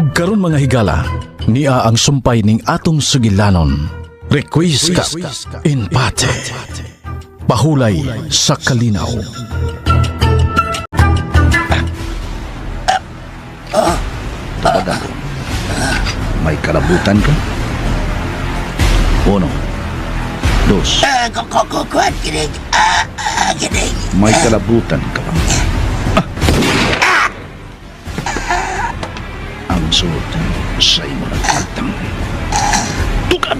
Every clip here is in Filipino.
Ug karon mga higala, niya ang sumpay ning atong sugilanon. Requisca in pate. Pahulay sa kalinaw. Tabaga. May kalabutan ka? Uno. Dos. Kuwan, kinig. Kinig. May kalabutan ka ba? Ang sulod sa imo nagpagtang. Tukan!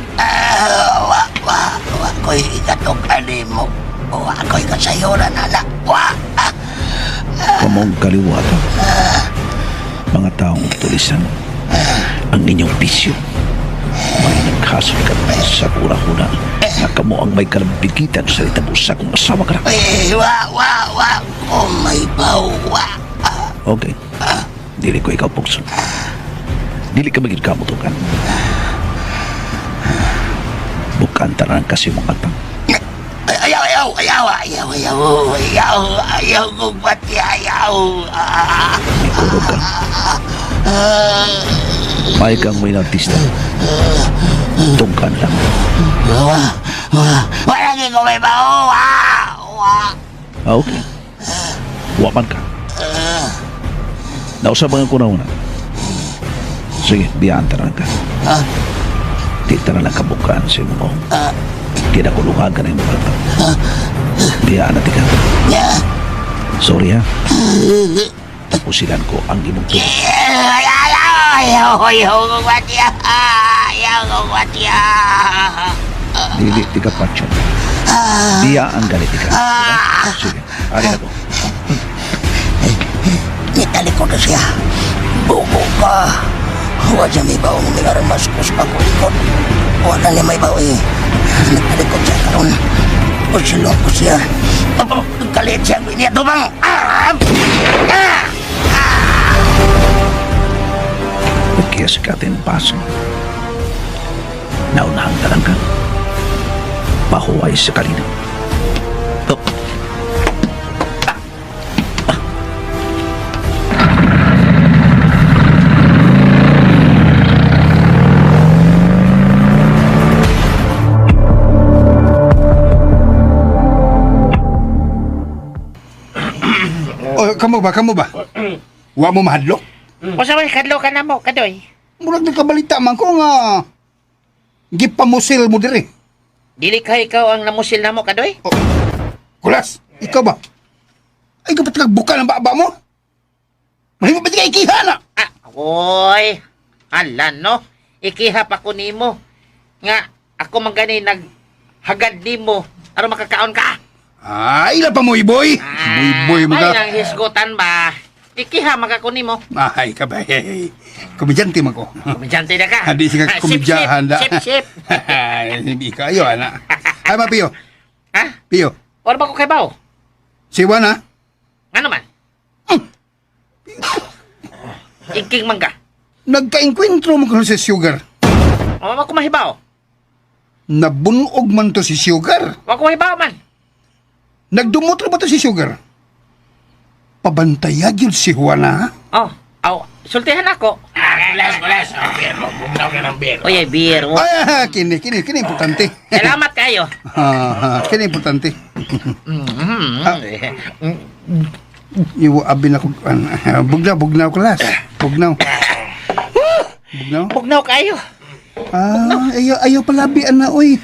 Ako'y ikatukan mo. Ako'y kasayuran, anak. Kamong kaliwata. Mga taong tulisan ang inyong bisyo. May naghasol ka sa kuna-kuna na kamo ang may kalabigitan sa itabusa kung asawa ka na. Oh, may bawa. Okay. Dili ko ikaw pugso. Dili ka maging kamutukan. Bukan tanan kasi mga tang. Ayaw, kumpati, ayaw. Ikurog ka. May kang may artista. Tungkan lang. Walang ko may bawa. Okay. Waman ka. Nausabangan ko na una. Sige, biyaan tanan ka. Di tanan lang kabukaan sa mo. Di na kulungan ka na yung mga tao. Biyaan natin ka. Sorry ha. Tapusilan ko ang imong tulog. Ayaw, kumpati, Dili, tiga patyon. Biyaan galit ka. Sige, ari na ko. Italikod na siya. Buko ka. Huwag siya may baong minarmas ko sa pakulikod. Huwag na niya may baong eh. Nagtalikod siya karon. Pusilong ko siya. Kalit siya. Niya tumang. Kaya sa katin paso. Naunahan ka lang ka. Pahuway sa kalina. Oh. Kamu ba? Wa mo mahadlok? Usa may kadlo ka na mo, kadoy. Murag nagkabalita man ko nga gipamusil mo diri. Dili ka ikaw ang namusil na mo, kadoy? Kulas, ikaw ba? Ay, kapat nagbuka ng baba mo? Mahimo ba di ka ikiha na? Oy, hala no. Ikihap ako nimo. Nga, ako man gani naghagad nimo. Aron makakaon ka. Ay, ila pa mo, boy. Boy, Ay, mga... nang hisgutan ba? Ikiha magakuni mo. Ay, kabay. Komedyante man ko. Kumidyante na ka. Hindi siya komedyahan da. Sip. Hindi kayo, ana. Ay, ma, Pio. Ha? Pio. Wala ba ko kay Bao? Siwa na? Ano man? Iking man ka. Nagka-enkwentro mo ko si Sugar. Wala ko mahibaw. Nabunog man to si Sugar. Wala ko mahibaw man. Nagdumot na ba to si Sugar? Pabantayag yun si Juana, ha? Sultihan ako. Kulas. Beer mo. Bugnaw ka ng beer. Oye, beer. Ay, kini importante. Salamat kayo. Kini importante. Iwo abin ako. Bugnaw kelas. Bugnaw. Bugnaw kayo. Ayaw palabi, ana, oy.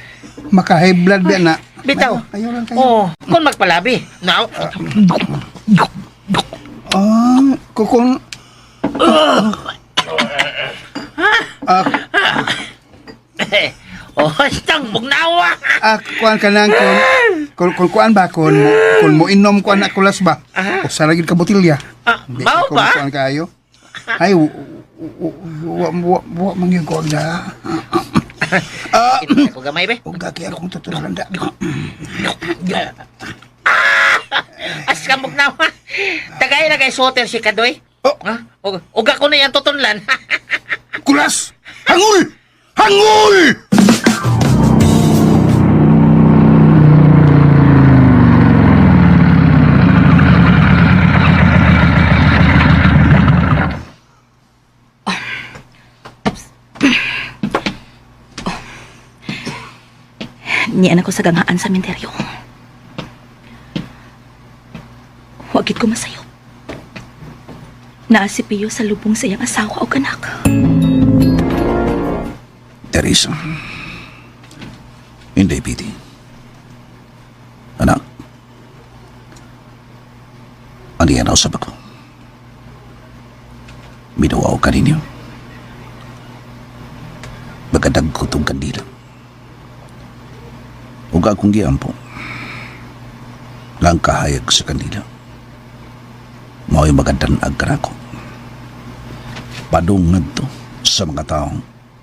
Maka-high blood ba, na? Bitaw. Ayaw lang kayo. Kung magpalabi. Now. Kung... Siyang bugnawa. Kuan ka lang, kung kuan ba, kung mo inom kuan na kulas ba? O saragid ka botilya. Bao ba? Kuan kayo. Ay, wa mangyong kuan na. Hindi ko gamay, be. Huwag kaki akong tutulan da. As ka bugnawa. Tagay na kay soter si Kadoy. Uga ko na yan tutunlan. Kulas! Hangul! Hangul! Niyan ako sa gangaan sa menteryo. Wagit ko masayop. Naa si Pio sa lubong sa iyang asawa o anak. Teresa. Hindi, Piti. Anak. Ano yan ako sa bako? Minawaw ka ninyo. Magadag ko itong kandila. Huwag akong giampo. Lang kahayag sa kandila. Mao'y magadanag ka na ako. Padungad to sa mga taong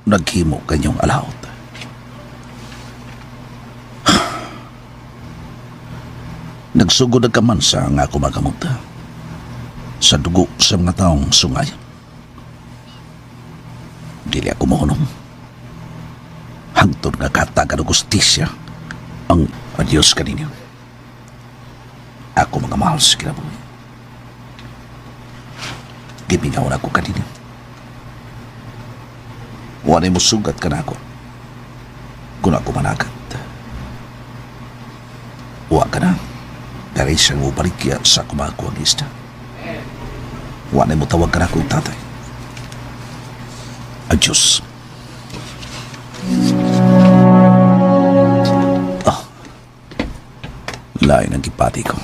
naghimo kanyang alahot. Nagsugod na kaman sa nga ako magamuta sa dugo sa mga taong sungayan. Dili ako mahunong. Hangtod nga katagan ng justisya ang adios kaninyo. Ako mga mahal sa kinabuhi. Gibingaw na ako kaninyo. Wanay mo sugat ka na ako kung ako managat. Huwag ka na. Dari siyang ubalikya sa kumakuang isda. Wanay mo tawag ka na akong tatay. Adios. Lain ang kipati ko.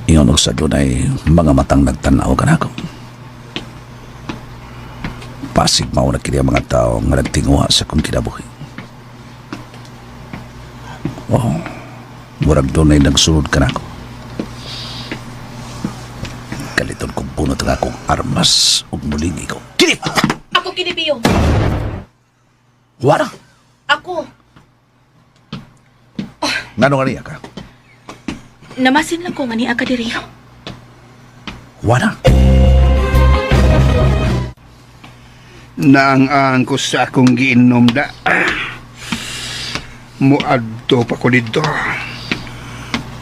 Iyon sa doon ay mga matang nagtanaw ka na ako. Pasig mao na kini ang mga tao nga nagtinguha sa kong kinabuhi. Oh, murag doon ay nagsunod ka na ako. Kaliton kong bunot nga akong armas ug muling ikaw. Kinip! Ako kinibiyo. Wala! Ako. Ngano nga niya ka? Namasin lang ko nga ni Akadiriyo. Wala! Naang-ang ko sa akong giinom da. Muadto pa ko dito.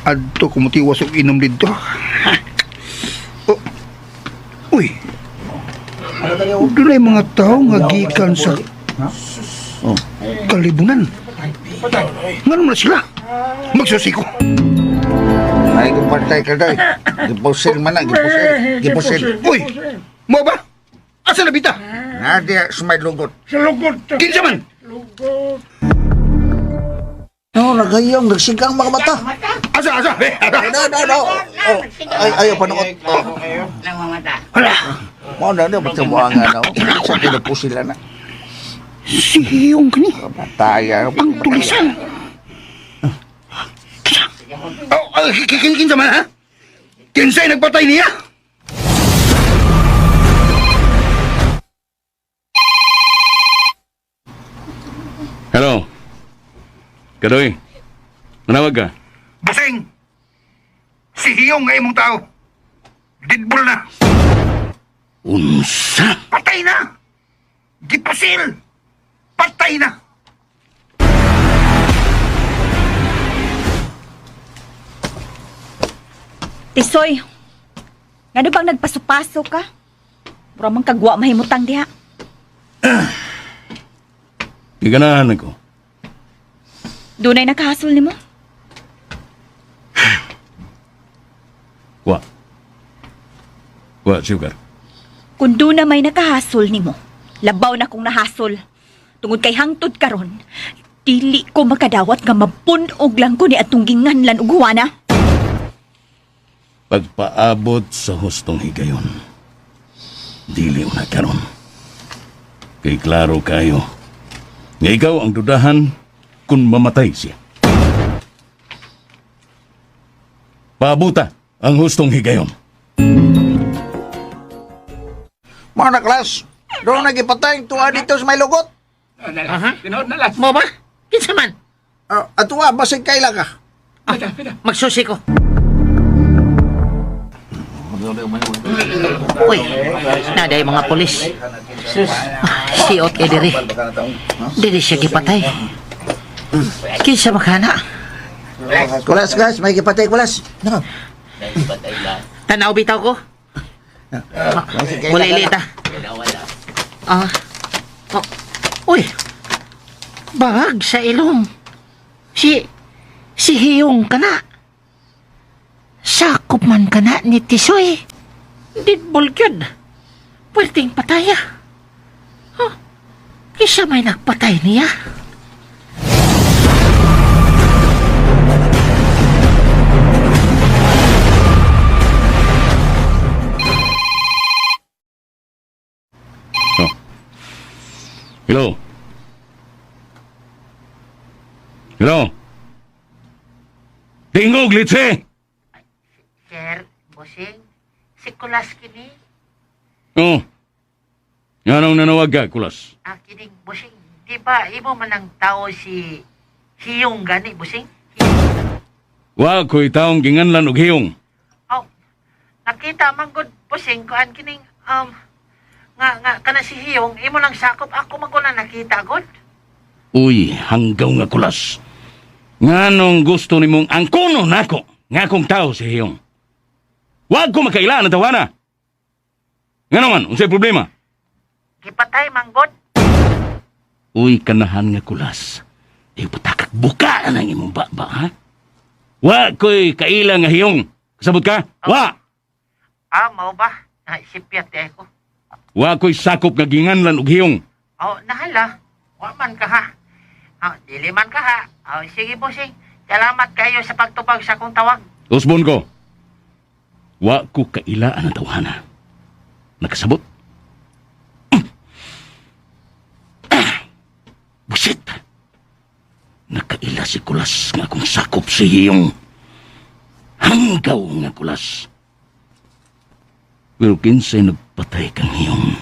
Adto ko mutiwas og inom dito. Oh. Uy. Doon ay mga tao nga gikan sa kalibunan. Nga naman sila. Magsusi ko. Ay, kumpantay ka daw. Gipusil man na, gipusil. Gipusil. Uy! Mo ba? Asa na bita? Nadia, sumay lugot. Kinsa man? No, nagayong, nagsigang mga mata. Asa? No. Ayaw panood. Hala! Mo na, ba't mo ang ano? Sa kinupusil na. Siyong kani. Bataya. Ang tulisan. Kinsa man ha? Kinsa'y nagpatay niya? Hello. Kadoy. Manawag ka. Busing! Si Hiyong nga imong tao. Didbol na. Unsa? Patay na! Gipasil! Patay na! Tisoy, nga bang nagpasupasok ka? Mura mang kagwa mahimutang diha. Giganahan ako. Dunay nakahasol nimo? Wa, sugar. Kung doon na may nakahasol nimo, labaw na kong nahasol. Tungod kay hangtod karon, dili ko makadawat nga mapunog lang ko ni atong ginganlan ug huwana. Pagpaabot sa hustong higayon. Dili na karon. Kay klaro kayo. Nga ikaw ang dudahan kung mamatay siya. Paabuta ang hustong higayon. Mga naklas, doon nagipatay tuwa dito sa may lugot. Mo ba? Kinsa man? At tuwa, basig kaila ka. Magsusi ko. Uy, naday mga polis. Siot kay diri. Diri siya gipatay. Kinsa makana? Kulas, guys, may kipatay, kulas. No. Tanaw bitaw ko. Wala ilita. Uy, Bag sa ilong. Si Hiyong ka na. Sakop man ka na ni Tisoy. Didbol yun. Pwedeng pataya. Huh? Kisa may nagpatay niya. Hello? Hello? Tingog, Litse! Sir, bossing, si Kulas kini. Oh. Yanong nanawag ka, Kulas? Kining, bossing, di ba imo man ang tao si Hiyong gani, bossing? Wa ko'y taong ginganlan og hiyong. Oh, nakita man good, bossing, kuan kining, nga, kana si Hiyong, imo lang sakop, ako maguna nakita, good. Uy, hanggaw nga, Kulas. Nganong gusto nimong angkono nako nga akong tao si hiyong. Wag ko makailan ang tawana. Nga naman, unsay problema? Gipatay, manggod. Uy, kanahan nga, Kulas. Di patakak buka na ng imong baba, ha? Wag ko'y kailan nga hiyong. Kasabot ka? Wa! Mao ba? Sipyat di ako. Wag ko'y sakop nga ginganlan og hiyong. Nahala. Wa man ka ha. Dili man ka ha. Sige, bossing. Salamat kayo sa pagtupag sa akong tawag. Usbon ko. Wa ko kailaan ang tawana. Nakasabot? Busit! Nakaila si Kulas nga kung sakop si hiyong. Hanggaw nga Kulas. Pero kinsay nagpatay kang hiyong.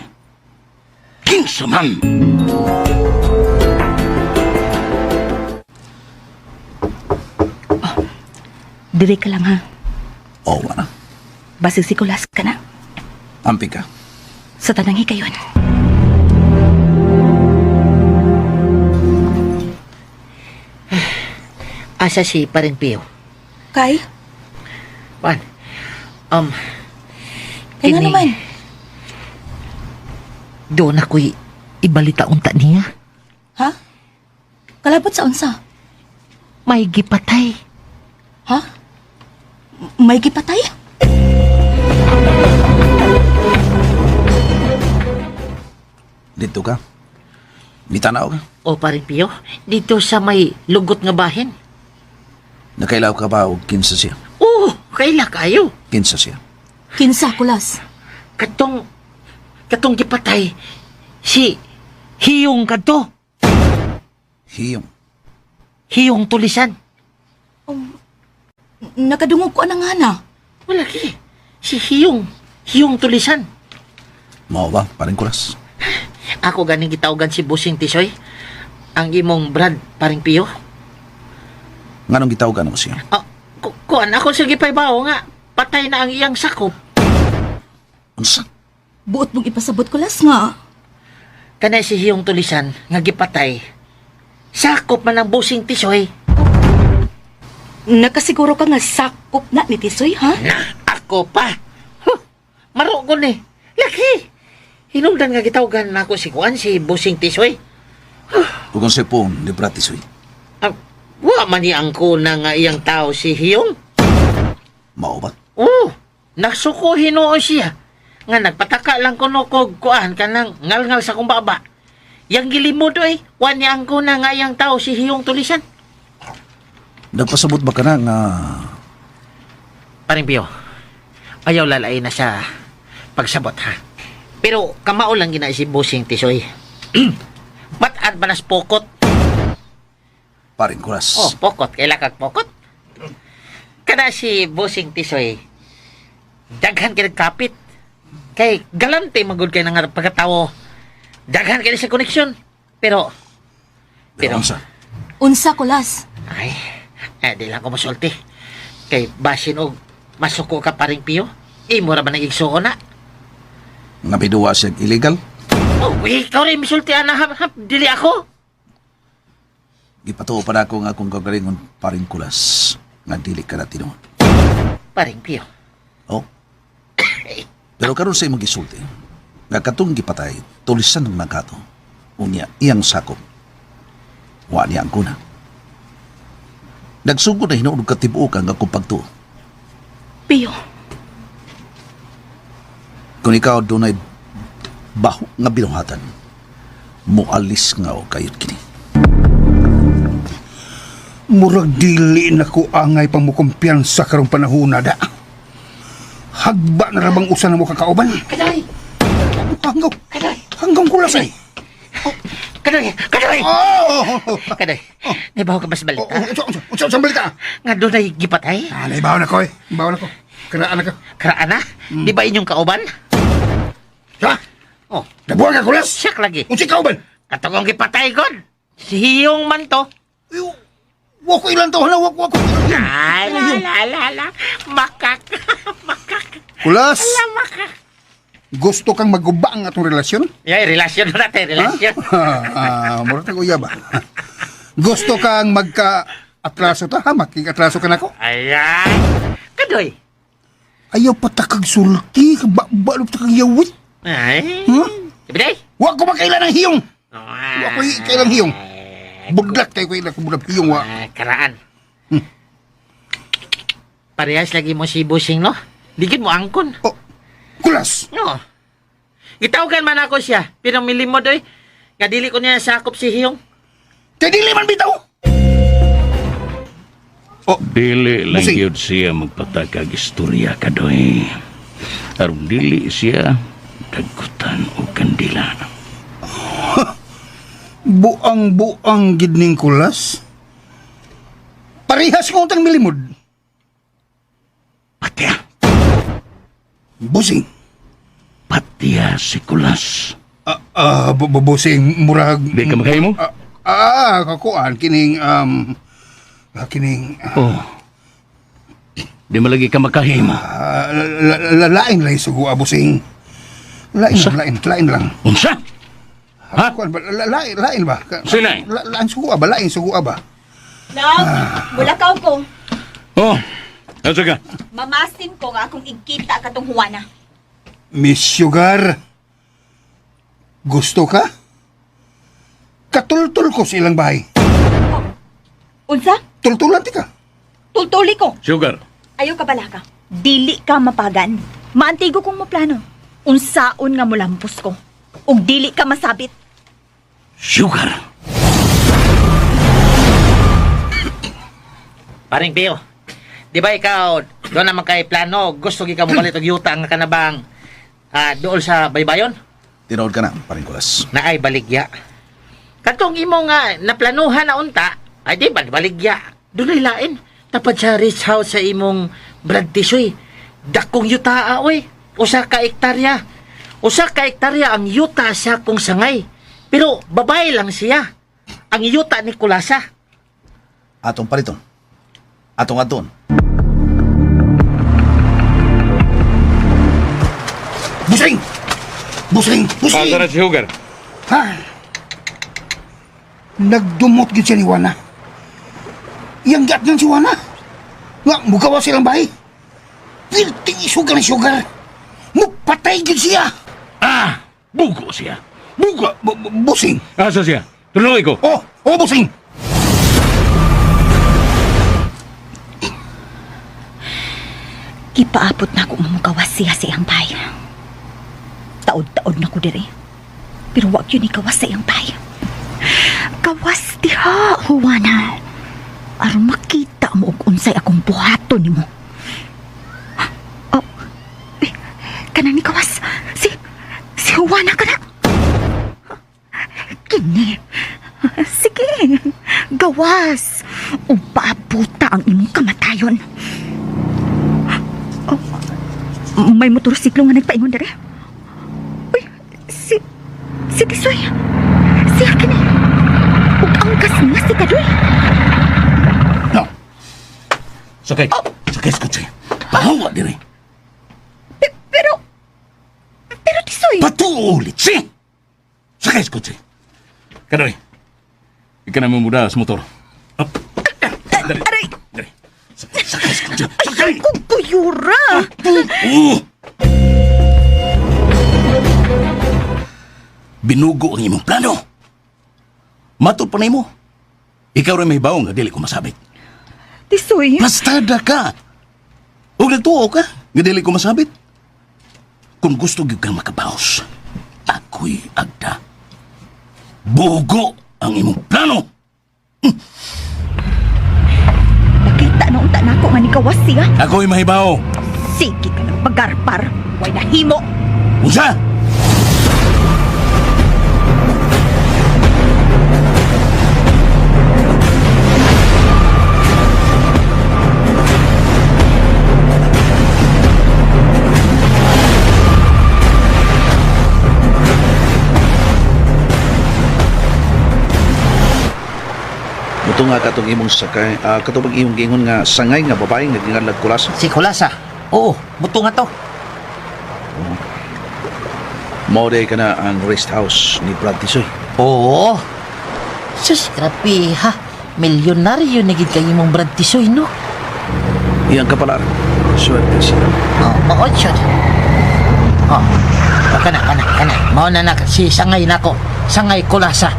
Kinsa man! Diri ka lang ha. Oo, na. Basig si Kulas ka na. Ampi ka. Sa tanang higayon. Asa si Parinpio? Kay? Wan. Kaya nga naman. Doon ako'y ibalita unta niya. Ha? Kalabot sa unsa? May gipatay. Ha? May gipatay? Dito ka. Mitanaw ka. O Parinpio, dito sa may lugot nga bahin. Nakailaw ka ba o kinsa siya? Kaila kayo. Kinsa siya? Kinsa, Kulas? Katong gipatay, si Hiyong kadto. Hiyong. Hiyong tulisan. Nakadungog ko na nga na. Wala ki. Si Hiyong tulisan. Mao ba? Paring Kulas. Ako ganing gitawgan si Busing Tisoy. Ang imong Brad, Parinpio. Nganong gitawagan mo siya? Kuan ako sige paybaw nga. Patay na ang iyang sakop. Unsa? Buot mong ipasabot, Kulas nga. Kanay si Hiyong tulisan nga gipatay. Sakop man ang Busing Tisoy. Nakasiguro ka nga sakop na ni Tisoy, ha? Na, ako pa. Marogon eh. Laki. Hinungdan nga gitawgan na ako si Kuan, si Busing Tisoy. Kung sa pong, di bratisoy. Wa man ang kuna nga iyang tao si Hiyong. Mao ba? Nagsuko hinuon siya. Nga nagpataka lang kuno kog kuan kanang ngalngal sa kumbaba. Yang gilimod oy, wa niya ang kuna nga iyang tao si Hiyong tulisan. Nagpasabot ba ka na nga... Parinpio, ayaw lalay na sa pagsabot ha. Pero kamao lang gina si Busing Tisoy. Ba't banas pokot? Paring Kulas. Pokot. Kaila kag pokot? Kada si Busing Tisoy, daghan ka nagkapit. Kay galante magud kay nang pagkatawo. Daghan ka sa koneksyon. Pero unsa? Unsa, Kulas? Di lang ko masulti. Kay basin og masuko ka Parinpio. Imo ra ba nang igsuon na? Nga biduwa siya illegal? Ikaw rin misulti ana dili ako. Gipatuo pa na ako nga akong kagalingon Paring Kulas. Nga dili ka na tinuod. Parinpio. Oh. Pero karon sa imong gisulti, nga katong gipatay, tulisan ng nagkato. Unya, iyang sakop. Wa niya ang kuna. Nagsugod na hinuog katibukan nga kung pagtuo. Pio, Kung ikaw dunay baho nga binuhatan, mualis nga o kayot kini. Murag dili na ko angay pang mo kumpiyansa karong panahon da. Hagba na rabang usa na mo kakauban. Kadoy! Hanggang kulasay. Kadoy! Kadoy! Oh! Kadoy, naibaw ka ba sa balita? Unsa balita? Nga doon ay gipatay? Naibaw na ko eh. Naibaw na ko. Karaan na ka. Karaan na? Di ba inyong kauban? Ha? Oh, Nabuang ka kulas? siyak lagi. Unsa kauban? Katungong gipatay god. Si Hiyong man to. Wa ko ilan to, hala, wa ko. Ay, la. Makak. Makak. Kulas, Ala, makak. gusto kang maguba ang atong relasyon? Yay, relasyon na natin, relasyon. Mura tayo kuya ba? Gusto kang magka-atraso ta, ha? Makik-atraso ka na ko? Ayan. Kadoy. Ayaw patakag sulti, balog takag yawit. Ay. Huh? Ibiday. Wa ko makailan ng hiyong. Wa ko kailang hiyong. Budlak tayo ko ilang budlak hiyong wa. Karaan. Parehas lagi mo si Busing, no? Digid mo angkon. Oh, kulas. No. Gitawagan man ako siya. Pero milimod, oy. Nga dili ko niya sakop si Hiyong. Kaya dili man bitaw. Dili lang Busing. yun siya magpatakag istorya, Kadoy. Aron dili siya dagutan o kandila. Buang-buang gidning kulas. Parehas ko utang milimod. Patya. Busing. Patya si Kulas. Busing, murag... Di ka makahay mo? Kakuan, kining, Oh. Di malagi ka makahay mo. lain lang sugua, busing. Lain lang. Unsa? Ha? Kuan ba, lain ba? Sinay? Lain sugua ba? Love, bulakaw ko. Oh. Asa ka? Mamasin ko nga akong igkita katong Juana. Miss Sugar, gusto ka? Katultul ko sa ilang bahay. Unsa? Tultulan ti ka. Tultuli ko. Sugar. Ayaw ka bala ka. Dili ka mapagan. Maantigo kong maplano. Unsaon nga mulampos ko. Ug dili ka masabit. Sugar. Paring Pio. Di ba ikaw, doon naman kay plano, gusto gi ka mo palit og yuta nga kanabang dool sa baybayon? Tinood ka na, paring kulas. Na ay baligya. Katong imo nga naplanuhan na unta, ay di ba baligya. Doon ay lain. Tapad sa rich house sa imong Brad Tisoy. Dakong yuta oy. Usa ka ektarya. Usa ka ektarya ang yuta sa kong sangay. Pero babae lang siya. Ang yuta ni Kulasa. Atong paliton. Atong aton. Busing! Busing! Asa na si Sugar? Ha? Nagdumot gid siya ni Juana. Yang gat ng si Juana. Nga, mugawa silang bahay. Pilting isugar ni Sugar. Mupatay gid siya. Bugo siya. Bugo. Busing. Asa siya? Tuloy ko. Oh, busing. Kipaabot na ako mamugawas siya sa iyang bahay. Taod-taod na ko diri. Pero wag yun ikawas sa iyang bahay. Kawas diha, Juana. Aron makita mo og unsay akong buhaton nimo. Oh, kanang ni kawas. Si Juana ka na. Kini. Sige, gawas. O paabuta ang imong kamatayon. May motorsiklo nga nagpaingon dere. Uy, si Tisoy. Si Akin eh. Ug angkas nga si Kadoy. No. Sakay. Sakay sa kutsi. Pahawa diri. Pero Tisoy. Patuulit. Si! Sakay sa kutsi. Kadoy. Ika na mamuda sa motor. Up. Dali. Aray. Dali. Sakay sa kutsi. Sakay! Kung kuyura. Binugo ang imong plano. Matod pa na mo. Ikaw rin may baong nga dili ko masabit. Tisoy, Plastada ka! O nagtuo ka, nga dili ko masabit. Kung gusto gyud kang makabaos, ako'y agda. Bugo ang imong plano! nakita na unta na ako nga ni kawas siya. Ako'y mahibaw. Sige ka ng pagarpar. Way nahimo. Unsa? Ito nga katong imong sakay, katong imong gingon nga sangay nga babae nga ginganlag kulasa. Si Kulasa. Oo, buto nga to. Mao day ka na ang rest house ni Brad Tisoy. Oo. Sus, grabe ha. Milyonaryo na gid kayo mong Brad Tisoy, no? Iyang kapalaran. Swerte siya. Oo, sure. Kana. Mao na si Sangay nako. Sangay Kulasa.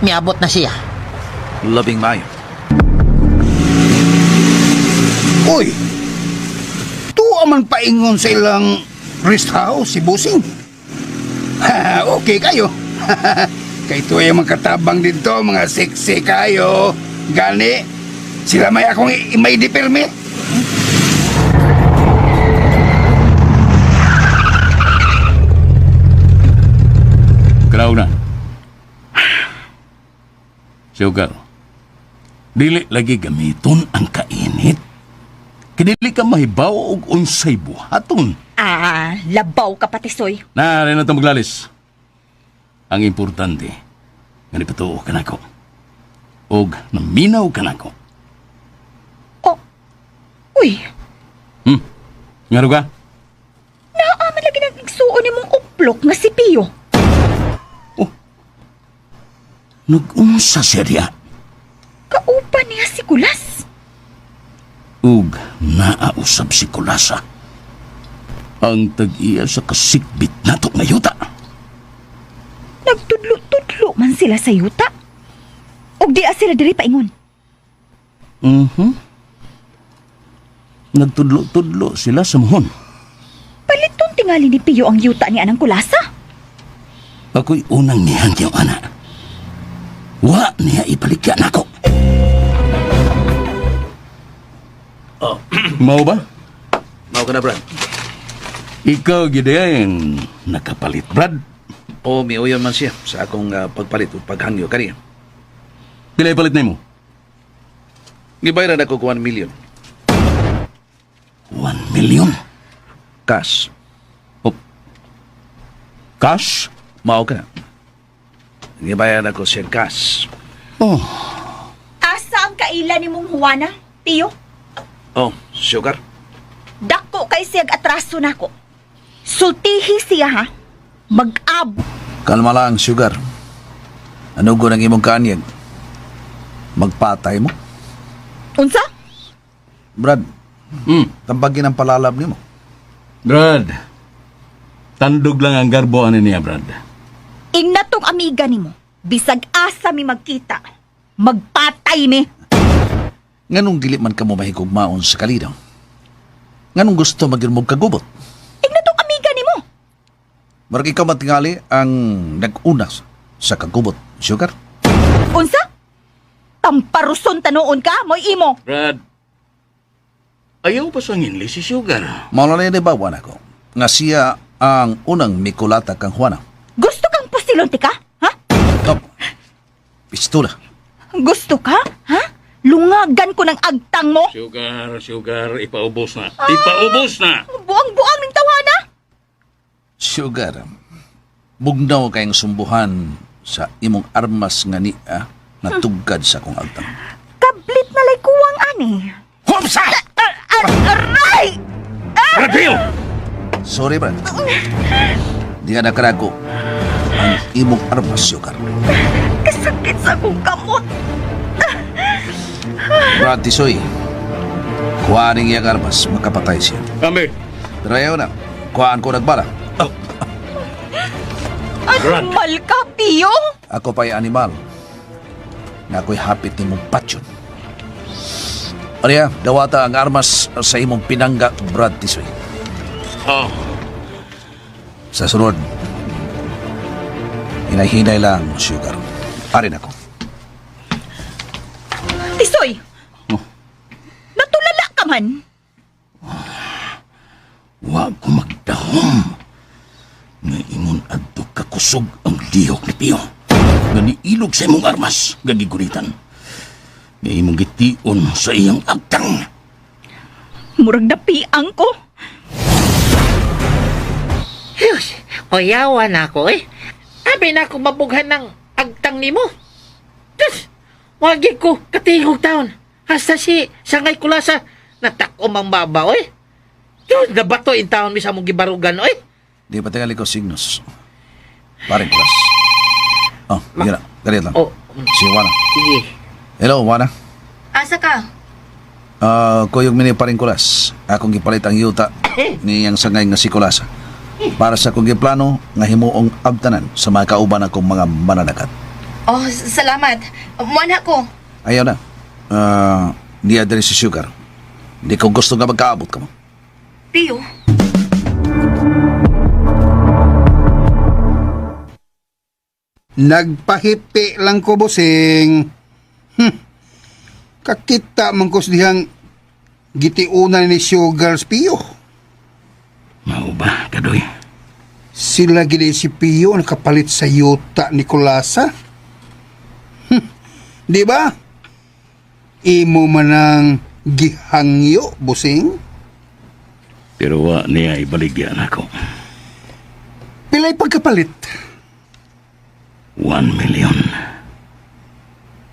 Miabot na siya. Labing Mayo. Uy! Tuwa man paingon sa ilang rest house si Busing. Ha, okay kayo. Kay tuwa yung mga katabang dito, mga sexy kayo. Gani, sila may akong may di permit. Karaw na. Sugar. Dili lagi gamiton ang kainit. Kidili ka mahibaw og unsay buhaton. Labaw ka pa, Tisoy. Na, rin na ito maglalis. Ang importante, nga nipatuo ka na ko. O naminaw ka na ko. Oh, uy, Nga ka? naaman lagi nag-igsuon ni mong uplok nga si Pio. Nag-unsa serya. Kaupan niya si Kulas. Ug naausab si Kulasa. Ang tag-iya sa kasikbit nato nga yuta. Nagtudlo-tudlo man sila sa yuta. Og di sila diri paingon. Nagtudlo-tudlo sila sa muhon. Paliton tingali ni Pio ang yuta ni anang Kulasa. Ako'y unang nihan yung ana. Wa niya ibalikya na ako. Mau ba? Mao ka na, Brad. Ikaw gidayan nakapalit, Brad. O miuyon man siya sa akong pagpalit o paghangyo kaniya. Pilay palit na mo? Gibayaran ako 1 million. 1 million? Cash. Cash? Mao ka na. Gibayaran ako siya cash. Oh, Asa ang kaila ni mong Juana, Pio? Oh, sugar. Dako kay siyag atraso nako. Sultihi siya ha. Mag-ab. Kalma lang, sugar. Ano ko ng imong kanyag? Magpatay mo? Unsa? Brad, tambagin ang palalab ni mo. Brad. Tandog lang ang garbo ani niya, Brad. Ingna tong amiga nimo. Bisag asa mi magkita. Magpatay mi. Nganong dili man ka mo mahigugmaon sa kalidaw? Nganong gusto magirmog kagubot? Ingna tong amiga nimo. Marag ikaw matingali ang nag-unas sa kagubot, sugar? Unsa? Tamparuson tanoon ka, moy imo. Brad. Ayaw pa sa nginli si Sugar. Maulala na ibawan ako nga siya ang unang mikulata kang Juana. Gusto kang pasilonti ka? Ha? Top. Pistola. Gusto ka? Ha? Lungagan ko ng agtang mo. Sugar, ipaubos na. Ipaubos na! Buang-buang ning tawana. Sugar. Bugnaw kayong sumbuhan sa imong armas nga niya na tugad sa kong agtang. Kablit na lay kuwang ani. Humsa! Aray! Brad Pio! Sorry, Brad. Di ka nakarago ang imong armas, sugar. Kasakit sa akong kamot. Brad Tisoy, kuhaning iyang armas, makapatay siya. Kami. Pero ayaw na, kuhaan ko nagbala. Brad. Animal ka, Pio? Ako pa'y animal. nga ako'y hapit ni mong patyon. Ariya, dawata ang armas sa imong pinangga, Brad Tisoy. Oh, Sa sunod, hinay-hinay lang, Sugar. Arin ako. Tisoy! Oh. Natulala ka man. wag ko magdahom. Nga ingon adto kakusog ang lihok ni Pio. Nga niilog sa imong armas, gagiguritan. Nga imong gitiun sa iyang agtang. Murag napiang ko. Hiyos, oyawa na ako eh. Abi na ako mabughan ng agtang nimo. Diyos, wagi ko katingog taon. Hasta si Sangay Kulasa natakom ang babaw eh. Diyos, nabato in taon mi sa mong gibarugan eh. Di pa tingali ko signos. Paring Kulas. Oh, yun na. Ganit lang. Oh, Si Wana. sige. Hello, Wana. Asa ka? Kuyog mini Paring Kulas. Akong gipalit ang yuta ni ang sangay nga si Kulasa. Para sa kong giplano nga himuong abtanan sa mga kauban akong mga mananakat. Oh, salamat. Muna ko. Ayaw na. Di adres si Sugar. Di ko gusto nga magkaabot ka mo. Pio? Nagpahipi lang ko, bossing. Kakita man ko dihang gitiunan ni Sugar's Pio. Mao ba, Kadoy? Sila gili si Pio nakapalit sa yuta ni Kulasa. Di ba? Imo manang gihangyo, bossing. Pero wa niya ibaligyan ako. Pilay pagkapalit. 1 million.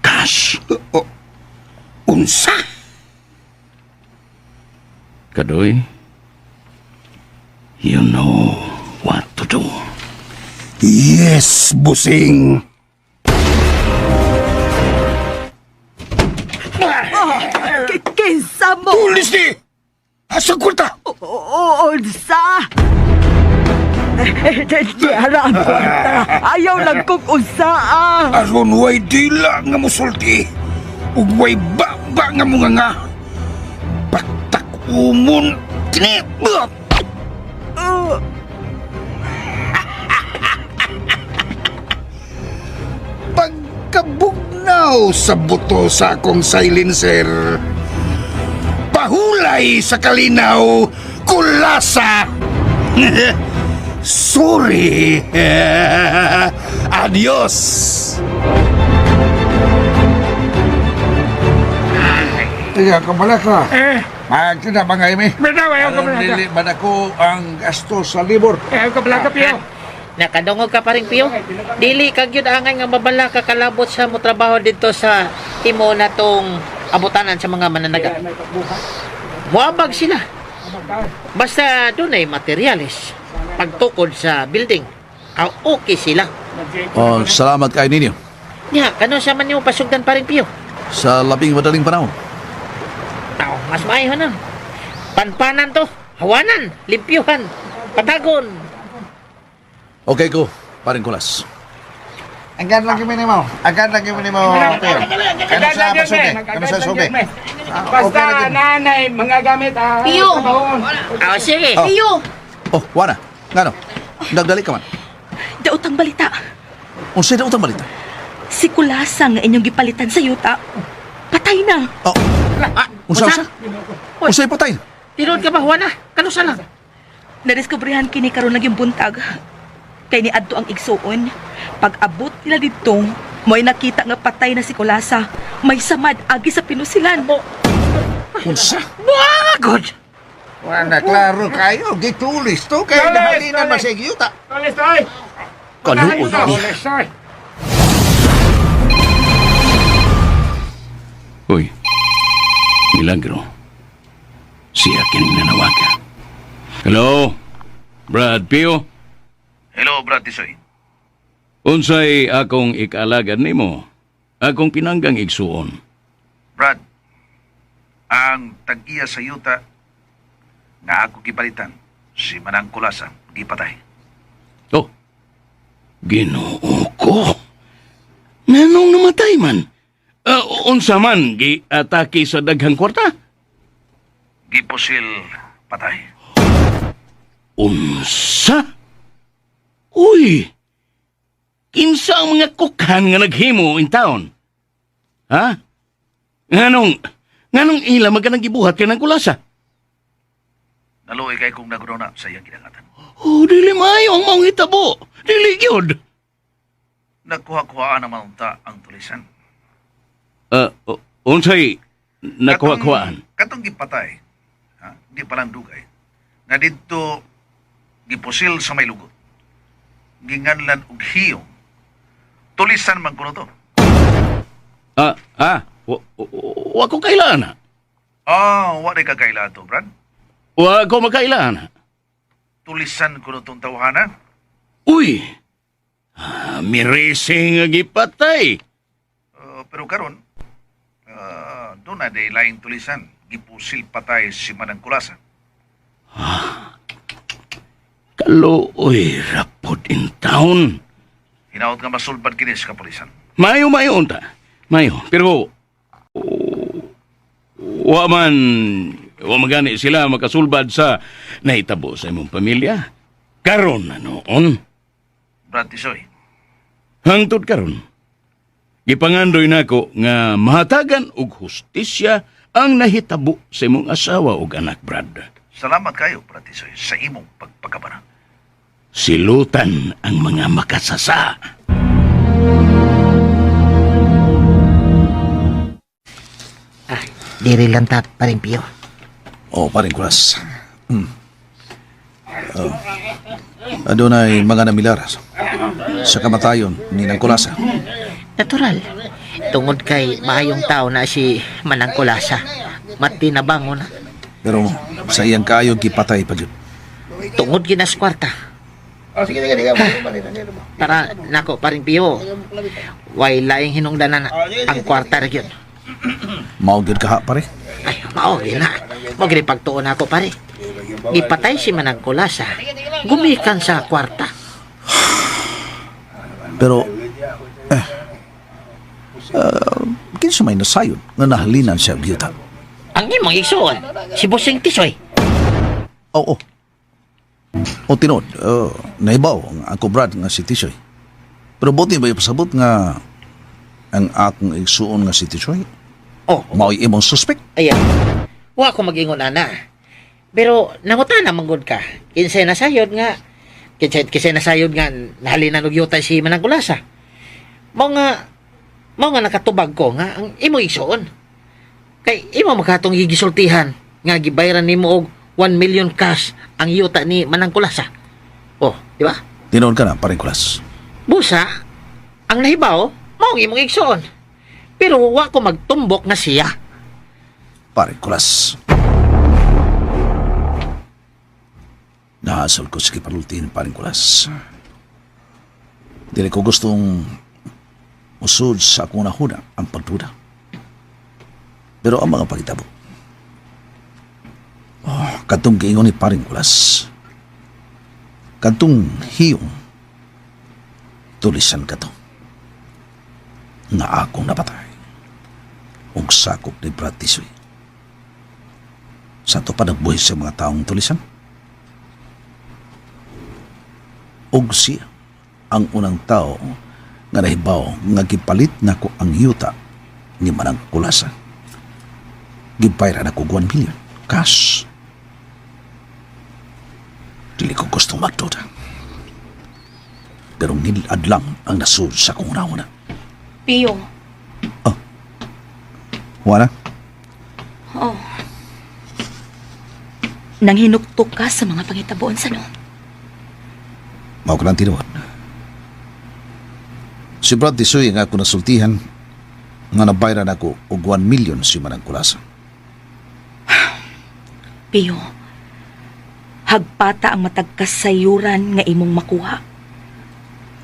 Cash. Unsa? Kadoy, you know what to do. Yes, bossing. Kinsa mo? Pulis ni! Asa kwarta? Unsa? Diara ang kwarta. Ayaw lang kong unsa. Aron way dila nga musulti. Ug way baba nga mga nga. Batak umon. Kini. Pagkabugnaw sa buto sa akong silencer. Pahulay sa kalinaw. Kulasa. Sorry. Adios. Tiga, kabala ka. Magtina ba nga imi? Dili ba na ko ang gasto sa libor? Nakadungog ka pa rin, Pio. Dili kag yun angay nga mabala ka kalabot sa mo trabaho dito sa imo na tong abutanan sa mga mananaga. Muabag sila. Basta doon ay materyales. Pagtukod sa building, okay sila. Oh, salamat kayo ninyo. Nya, kano sa man yung pasugdan pa rin, Pio? Sa labing madaling panahon. Tao, mas maayo na. Panpanan to, hawanan, limpyuhan, patagon. Okay ko, Paring Kulas. Agad lang kami ni mo. Agad lang kami ni mo. Kano sa pasugi? Kano sa sugi? Basta nanay, mga gamit Pio! Sige. Oh. Pio! Oh, Wana. Ngano? Nagdali ka man. Daotang balita. Unsay na utang balita? Si Kulasa nga inyong gipalitan sa yuta. Patay na. Oh, unsa? Unsay patay? Tinod ka ba, Juana? Kano sa lang? Nadiskubrihan kini karon naging buntag. Kay ni adto ang igsuon. Pag-abot nila dito, mo'y nakita nga patay na si Kulasa. May samad agi sa pinusilan. Unsa? Buangagod! Wala, klaro kayo. Gitulis to. Kaya Tulis, nahalinan tulis. masigyuta. Tulis, toy! Kaluod ni. Tulis, toy! Uy, Milagro. Siya kining nanawagan. Hello, Brad Pio. Hello, Brad Tisoy. Unsay akong ikaalagad nimo? Akong pinanggang igsuon. Brad, ang tag-iya sa yuta nga ako gipalitan, si Manang Kulasa, gipatay. Oh, Ginoo ko. Nanong namatay man? Unsa man gi-atake sa daghang kwarta? Gipusil patay. Unsa? Uy! Kinsa ang mga kukhan nga naghimo in town? Ha? Nganong ila magkanang gibuhat ka ng kulasa? Naluoy kay kung nagurona sa iyang ginangatan. Oh, dili maayo ang maong hitabo. Dili gyud. Nagkuha-kuhaan naman ta ang tulisan. Unsay nakuha-kuhaan? Katong gipatay, ha? Di palang dugay. Nga dito, gipusil sa may lugot. Ginganlan og hiyong. Tulisan man kuno to. Wa ko kailangan. Wa di kagayla to, Brad. Wa ko makailangan. Tulisan kuno tong tawhana. Uy! Mirising nga gipatay. Pero karon, doon na day laing tulisan. Gipusil patay si Manang Kulasa. Kaluoy rapod in town. Hinaot nga masulbad kini sa kapulisan. Mayo unta. Mayo. Pero wa magani sila makasulbad sa nahitabo sa imong pamilya. Karon na noon. Brad Tisoy, Hangtod karon. Gipangandoy nako nga mahatagan og hustisya ang nahitabo sa imong asawa ug anak, Brad. salamat kayo, Brad Tisoy, sa imong pagpagabana. Silutan ang mga makasasa. Diri lang ta, paring Pio. Paring Kulas. Adunay mga namilar sa kamatayon ni Nang Kulasa. Natural. Tungod kay maayong tao na si Manang Kulasa. Mati na bangon. Pero sa iyang kaayog gipatay pa gyud. Tungod ginas kwarta. Para nako paring Pio. Way laing hinungdanan ang kwarta ra gyud. Mao gyud kaha pare. Ay, mao na. Magri pagtuon ako pare. Gipatay si Manang Kulasa. Gumikan sa kwarta. Pero kinsa may nasayod nga nahalinan siya biyuta. Ang imong igsuon, si Bossing Tisoy. Oo. O tinod, nahibaw ang ako Brad nga si Tisoy. Pero buti ba pasabot nga ang akong igsuon nga si Tisoy? Oh, Mao'y imong suspect? ayan. Wa ko mag-ingon ana. Pero nangutana manggod ka. Kinsay nasayod nga kinsay nasayod nga nahalinan og yuta si Manang Kulasa. Mao nga nakatubag ko nga ang imo igsuon. Kay imo makatong gigisultihan nga gibayaran nimo og 1 million cash ang yuta ni Manang Kulasa. Oh, di ba? Tinood ka na, paring Kulas. Busa, ang nahibaw, mao ang imong igsuon. Pero wa ko magtumbok nga siya. Paring Kulas. Nahasol ko sa kipalultiin, paring Kulas. Dili ko gustong usod sa akong nahuna ang pagduda. Pero ang mga pagitabo, katong giingon ni paring Kulas, katong hiyong, tulisan ka to, na akong napatay, ug sakop ni Brad Tisoy. Sa to pa nagbuhay sa mga taong tulisan? Og siya ang unang tao nga nahibaw nga gipalit nako ang yuta ni Manang Kulasa. Gibayra na ko 1 million cash. Dili ko gustong magduda. Pero nilad lang ang nasud sa kong una. Pio. Wala? Oh. Nang hinuktok ka sa mga pangitabuan sa no. Mao ko lang tinuod. Si Brad Tisoy nga ako nasultihan nga nabayran ako og 1 million si Manang Kulasa. Pio. Hagpata ang matag kasayuran nga imong makuha.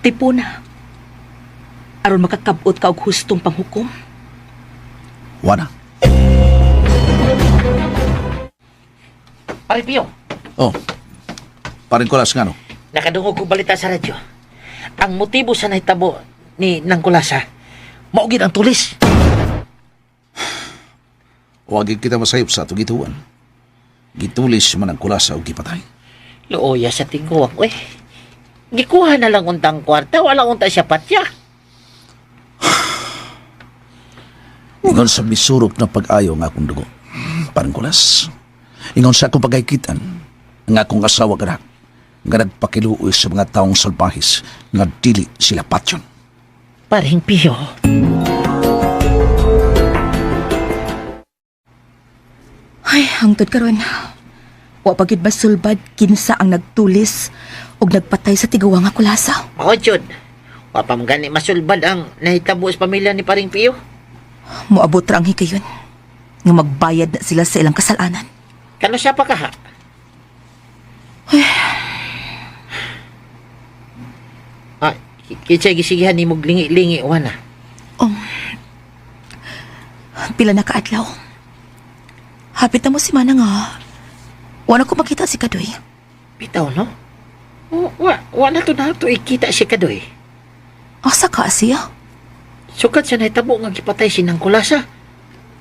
Tipo na. Aron makakabot ka og hustong panghukom. Wala. Pare Pio, Paring Kulas nga no. nakadungog ko balita sa radyo. Ang motibo sa nahitabo ni Nang Kulasa, mao gid ang tulis. Huwag kita masayop sa itong gituan. Gitulis man ang kulasa o gipatay. Looya sa tingguwang, uy. Gikuha na lang untang kwarta, wala unta siya patya. Ingon sa misurok na pag-ayo nga akong dugo. Parang kulas. Ingon sa akong pagkaikitan. Nga akong asawa ganak. Nga nagpakiluoy sa mga taong salpahis. Nga dili sila patyon. Paring Pio. Ay, hangtod karon. Wa pagid ba sulbad kinsa ang nagtulis og nagpatay sa tigawa nga kulasa. Mao jud. Wa pa gani masulbad ang nahitabo sa pamilya ni Paring Pio. Moabot ra ang hikayon nga magbayad na sila sa ilang kasalanan. Kano siya pa kaha? Kitsay gisigihan ni mog lingi-lingi wana. Pila na kaadlaw. Hapit na mo si Mana nga. Wala ko makita si Kadoy. Bitaw no? Wala to na to ikita si Kadoy. Asa ka siya? Sukat siya nahitabo nga gipatay sinang kulasa.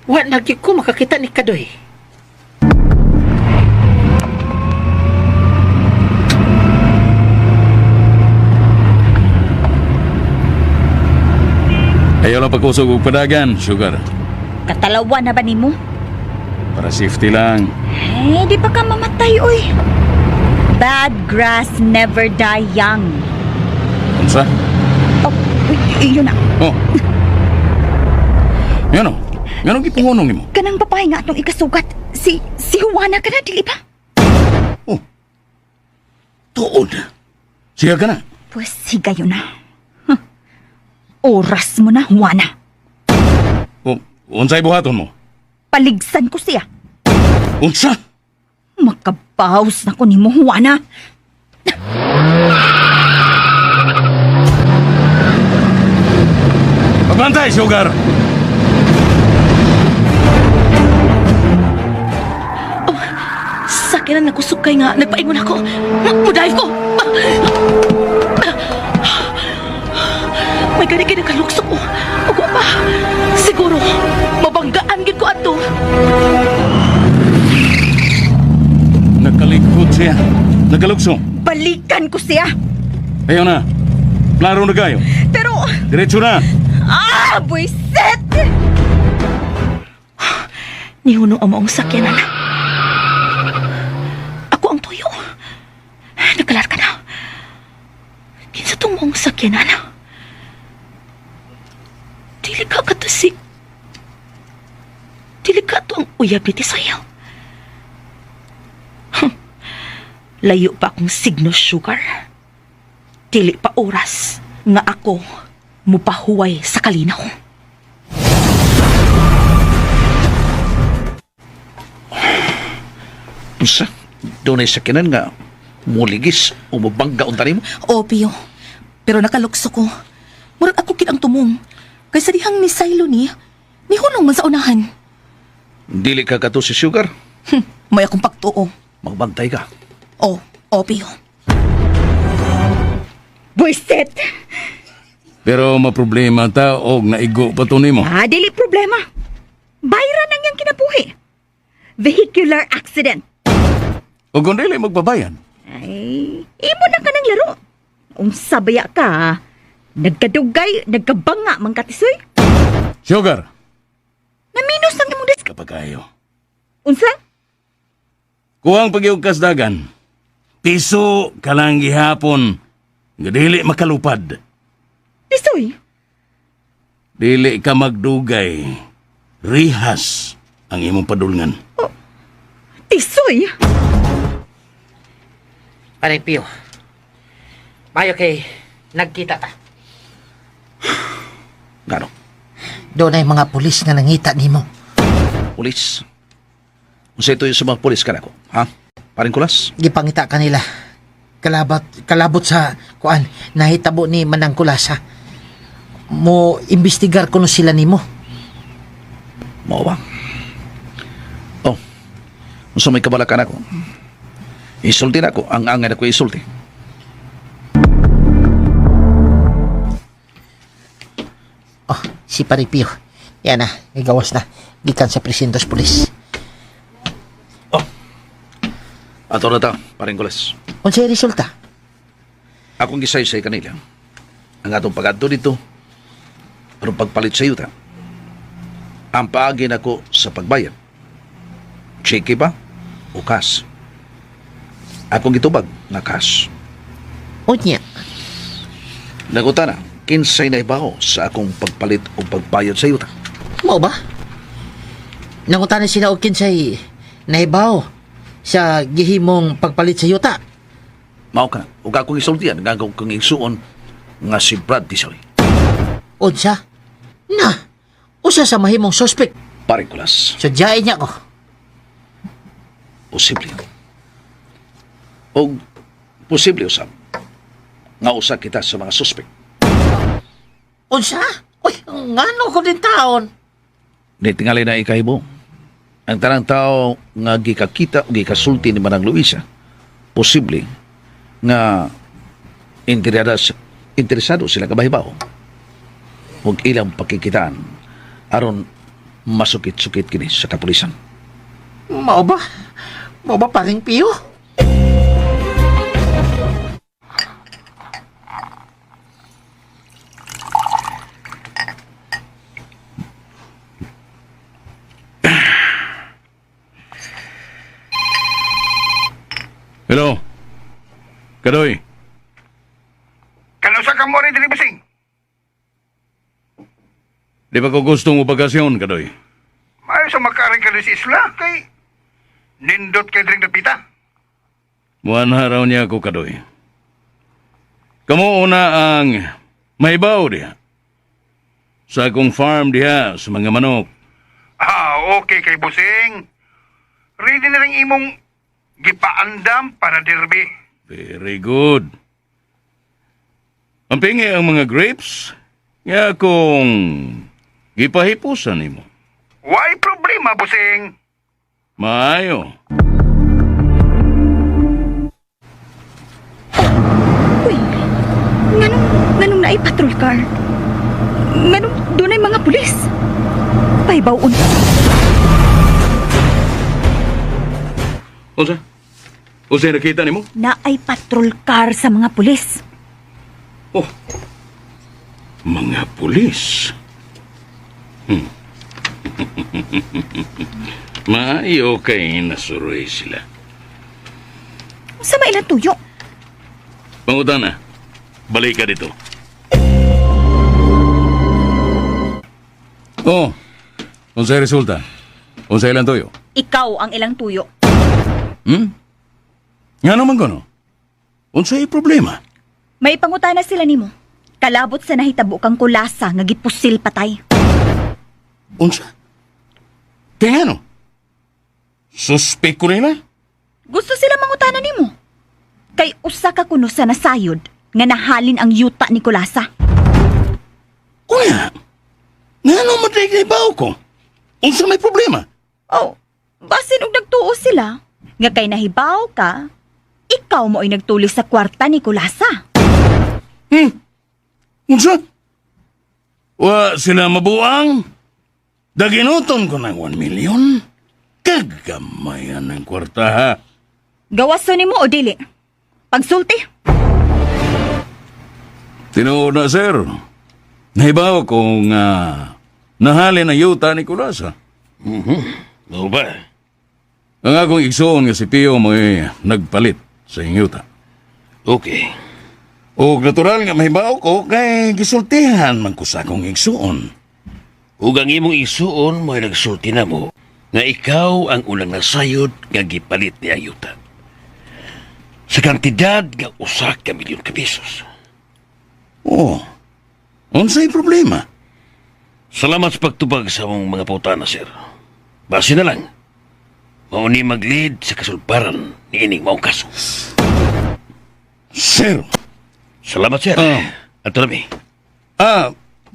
Wa nagyud ko makakita ni Kadoy. Ayaw lang pagkusog og padagan, Sugar. Katalawa na ba nimo? Para safety lang. Eh, di pa ka mamatay, oy. Bad grass never die young. Unsa? Oh, yun na. Oh. Yan o. Yan ang gipungunong nimo. Kanang babae nga atong ikasugat. Si Juana ka na, dili ba? Oh. Tuod. Siya ka na. Pues higayon na. Huh. Oras mo na, Juana. Oh, unsay buhaton mo? Paligsan ko siya. Unsa? Makabaws na ko ni mo, Juana. Pagbantay, Sugar! Sakit na nagusukay nga. Nagpaingon ako. Mudive ko. May gani kalukso ko. Uwa pa. Siguro, mabanggaan gid ko ato. Nakalikot siya. Nagalugso. Balikan ko siya. Ayaw na. Klaro na kayo. Pero, Diretso na. buisit! Nihunong ang maong sakyanan. Ako ang tuyo. Nagkalar ka na. Kinsa tong maong sakyanan. Dili ka katasi. Dili ka to ang uyab ni Tisayaw. Layo pa akong signo, Sugar. Dili pa oras nga ako mupahuway sa kalinaw. Unsa? Doon ay sakinan nga muligis o mabangga unta nimo. Pio. Pero nakalukso ko. Murag ako kinang tumong. Kaysa dihang ni Silo ni hulong man sa unahan. Dili ka kato si Sugar. May akong pagtuo. Magbantay ka. Pio. Buisit! Pero maproblema ta og naigo pa to nimo. Dili problema. Bayran ang yang kinabuhi. Vehicular accident. O kung dili magbabayan. Ay, imo na ka ng laro. Unsa baya ka? Nagkadugay, nagkabanga mang katisoy. Sugar! Naminos ang imong disk. Kapag kayo. Unsa? Kuwang pagyugkas dagan. Piso kalang gihapon. Nga dili makalupad. Tisoy? Dili ka magdugay. Rihas ang imong padulngan. Tisoy? Paring Pio. Mayo kay nagkita ta. Gano? Doon ay mga pulis nga nangita nimo. Pulis? Unsa ito yung sa mga pulis ka na ko? Ha? Paring kulas? Gipangita kanila. Kalabot sa kuan nahitabo ni Manang Kulasa. Mo imbestigar kuno sila nimo. Mao ba? Oh. Unsa may kabalakan ako? Isulti na ako. Ang angay na ko isulti. Si Paripio. Yan na, igawas na. Gikan sa presintos pulis. Ato na ta, paring kulas. Unsay resulta? Akong gisaysay kanila. Ang atong pag-adto dito, aron pagpalit sa yuta. Ang paagi nako sa pagbayad. Cheque ba o cash? Akong gitubag na cash. Unya. Naguta na, kinsay na ibaho sa akong pagpalit o pagbayad sa yuta. Mao ba? Nangutanan sila og kinsay nahibaw sa gihimong pagpalit sa yuta. Mao ka na, huwag akong isultihan, nga akong isuon nga si Brad Tisoy. Unsa? Na, usa sa mahimong suspect. Paring kulas, Sudyain niya ko. posible. O posible usab nga usa kita sa mga suspect. Unsa? Uy, ngano ko din taon? Di tingali na ikahibo. Ang tanang tao nga gikakita o gikasulti ni Manang Luisa, posible nga interesado sila kabahibaw. Huwag ilang pakikitaan aron masukit-sukit kini sa kapulisan. Mao ba? Mao ba paring piyo? Hello? Kadoy? Kanusa ka mo rin dili Busing? Di ba ko gustong upakasyon, Kadoy? Maayo sa makaring ka sa isla kay nindot kay dring dapita. Buwan haraw niya ako, Kadoy. Kamu una ang maibaw diha. Sa akong farm diha sa mga manok. Okay kay Busing. Ready na rin imong gipaandam para derby. Very good. Ang pingi ang mga grapes, nga akong gipahipusan nimo. Why problema, Busing? Maayo. Uy, nganong naay patrol car? Nganong doon ay mga pulis? Paibaw unta. Unsa? Unsa nakita nimo? Naay patrol car sa mga pulis. Oh. Mga pulis. Maayo kay nasuroy sila. Sa mailan tuyo? Pangutana, balik ka dito. Oh, unsay resulta? Unsay ilang tuyo? Ikaw ang ilang tuyo. Nga naman ko, no? Unsay problema? May pangutana sila nimo. Kalabot sa nahitabo kang kulasa nga gipusil patay. Unsa? Kaya ano? Suspect ko nila? Gusto sila mangutana nimo. Kay usa ka kuno sa nasayod nga nahalin ang yuta ni kulasa. Kuya, nga naman naibaw ko? Unsa may problema? Oh, basin og nagtuo sila nga kay nahibaw ka, ikaw mo ay nagtuli sa kwarta ni kulasa. Unsa? Wa sila mabuang? Daginuton ko ng 1 million? Kagamayan ng kwarta, ha? Gawaso nimo o dili? Pagsulti. Tinuod na, sir. Nahibaw kung nahalin ang yuta ni Kulasa. Oo ba? Ang akong igsoon nga si Pio mo'y nagpalit sa iyong yuta. Okay. O natural nga mahibaw ko kay gisultihan man ko sa akong igsoon. Ug ang imong isuon mo ay nagsulti na mo nga ikaw ang unang nasayod nga gipalit ni Ayuta. Sa kantidad nga 1 milyon ka pesos. Oh, unsay problema? Salamat sa pagtubag sa mong mga pautana, sir. Base na lang. Mauni mag-lead sa kasulbaran ni ining maong kaso. Sir. Salamat, sir. Ato na mi.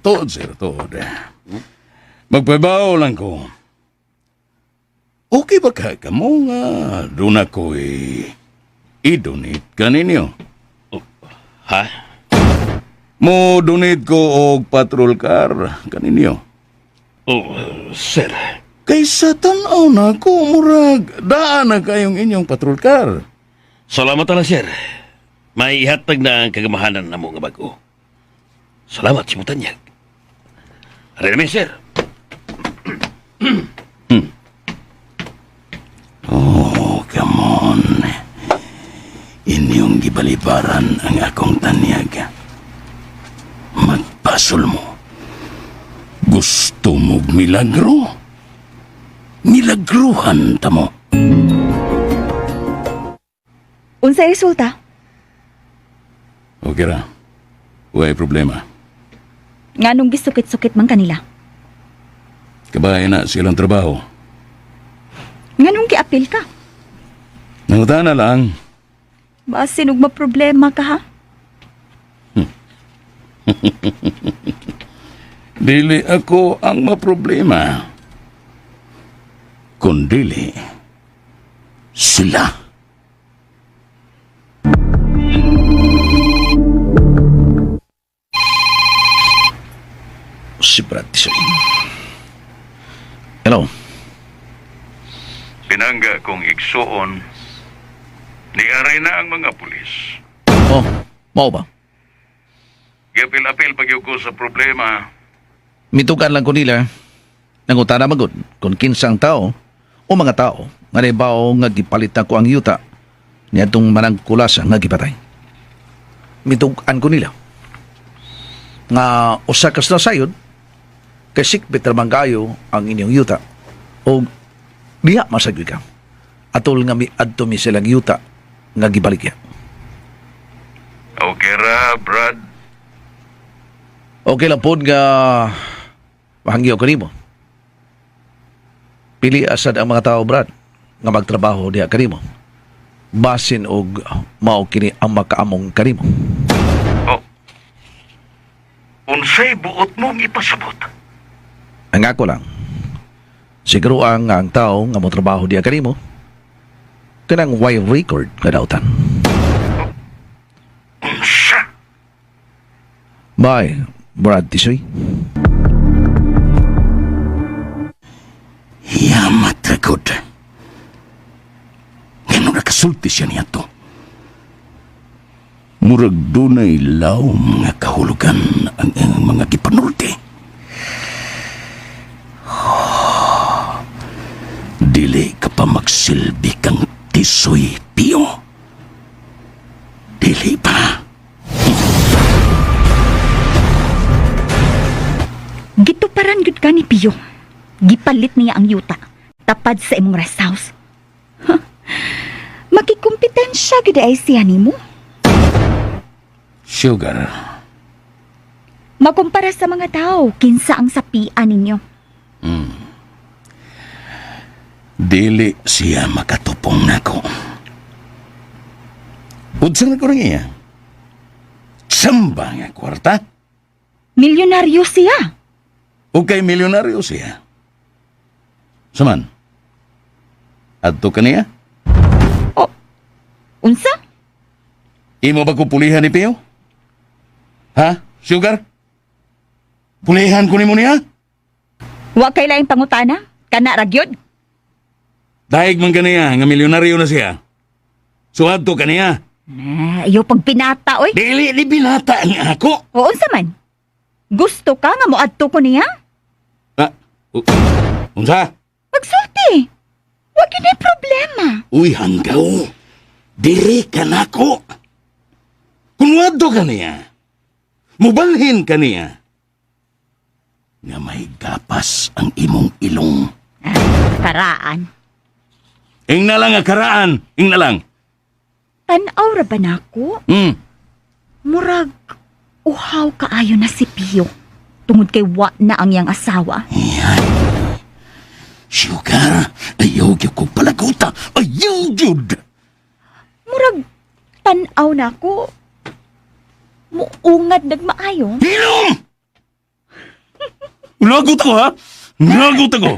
Tuod, sir, tuod. Magpabaw lang ko. Okay ba ka mo nga doon ako'y i-donate ka ninyo? Ha? Mo donate ko og patrol car kaninyo. Oh, sir. Kaysa tanaw na ko, murag, daan na kayong inyong patrol car. Salamat na, sir. May ihatag na ang kagamahanan na mo nga bago. Salamat, si Mutanyag. Aray namin, sir. Oh, come on. Inyong gibalibaran ang akong tanyag. Magpasol mo. Gusto mo milagro? Milagruhan ta mo. Unsa resulta? Okay ra. Huwag problema. Nganong gisukit-sukit man kanila? Kabay na silang trabaho. Nganong giapil ka? Nangutana lang. Basin ug maproblema ka ha? Dili ako ang maproblema. Kundili sila. Si Brad Tisoy. Hello. Pinangga kong igsuon, niaray na ang mga pulis. Oh, mau ba? Gapil-apil pag ko sa problema. Mitukan lang ko nila. Nangutana magod kung kinsang tao o mga tao nga naibaw nga gipalitan ko ang yuta niya itong manang kulasa nga gipatay. Mitukan ko nila. Nga usakas na sayod kay sikbit ramang kayo ang inyong yuta o diha masagwi ka. Atol nga miadto mi silang yuta nga gibalikya. Okay ra, Brad. Okay lang po nga mahangyo ko nimo. Pili asad ang mga tao, Brad, nga magtrabaho diha kanimo. Basin og mao kini ang makaamong kanimo. Oh. Unsay buot mong ipasabot? Ang ako lang. Siguro ang tao nga mo trabaho diha kanimo kanang way record nga dautan. Unsa? Bye, Brad Tisoy. Yamat ragod. Ngano nakasulti siya niya to? Murag dunay law mga kahulugan ang mga gipanulti. Dili ka pa magsilbi kang Tisoy, Pio. Dili pa. Gituparan gud ka ni Pio. Gipalit niya ang yuta. Tapad sa imong rest house. Makikumpetensya gud ay siya nimo. Sugar, Makumpara sa mga tao, kinsa ang sapian ninyo. dili siya makatupong nako. Udsang na ko rin iya. Samba nga kwarta. Milyonaryo siya. O kay milyonaryo siya. Saman? Adto ka niya? Unsa? Imo ba ko pulihan ni Pio? Ha? Sugar? Pulihan ko ni mo niya? Wa kay laing pangutana? Kana ragyod? Dahig man ka niya, nga milyonaryo na siya. So adto ka niya. Ayaw pag pinata, oy. Dili ni binata ang ako. O unsa man? Gusto ka nga moadto ko niya? Ha? Unsa? Magsulti. Wa gyud ay problema. Uy, hanggaw. Diri ka nako. Kung wadto ka niya, mubalhin ka niya, nga may gapas ang imong ilong. Karaan. Ing na lang nga karaan. Ing na lang. Tanaw ra ba nako? Murag uhaw kaayo na si Pio. Tungod kay wa na ang iyang asawa. Yan. Sugar, ayaw gyud ko palaguta. Ayaw gyud. Murag tanaw nako. Muungad nagmaayo. Inom! Lagot ako, ha? Lagot ako.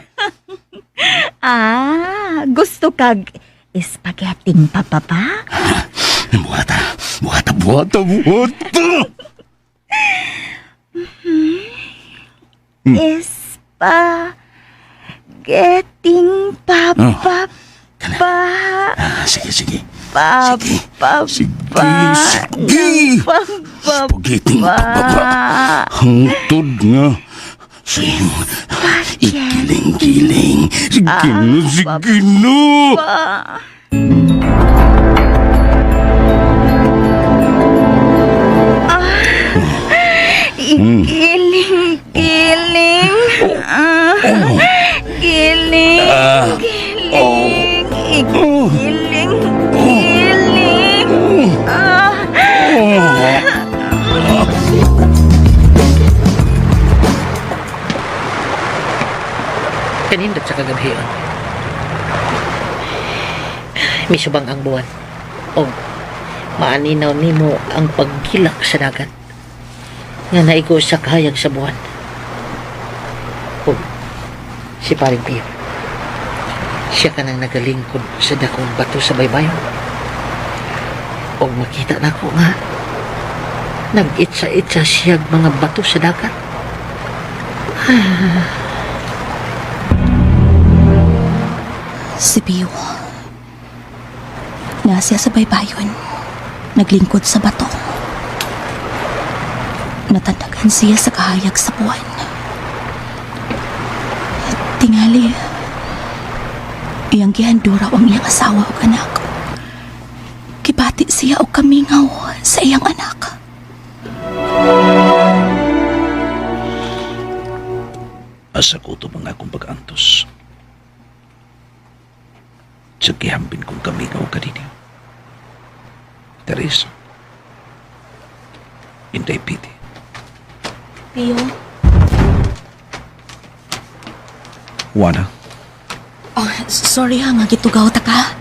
Gusto kag spaghetting papapa? Buhata. Buhata, buhata, buhata. Getting papa pa Sige. pa pa Sige. Spaghetti papa. Hangtod nga. Ikiling-kiling. Sige na. Giling, giling. Giling, giling. Giling, giling. Kanindot sa kagabihan. Misubang ang buwan. O maaninaw nimo ang paggilak sa dagat. Nga naigo sa kahayag sa buwan. O si Paring Pio. Siya ka nang nagalingkod sa dakong bato sa baybayon. O makita na ko nga nag-itsa-itsa siyag mga bato sa dagat. Si Pio. Nasya sa baybayon. Naglingkod sa bato. Natandagan siya sa kahayag sa buwan. Tingali, iyang gihandura ang iyang asawa o anak. Kibati siya o kamingaw sa iyang anak. Asa ko ito mga akong pag-antos. Sa kihambin kong kamingaw kanina. Teresa. Inday piti. Pio, Wana, sorry ha nga gitugaw ta ka.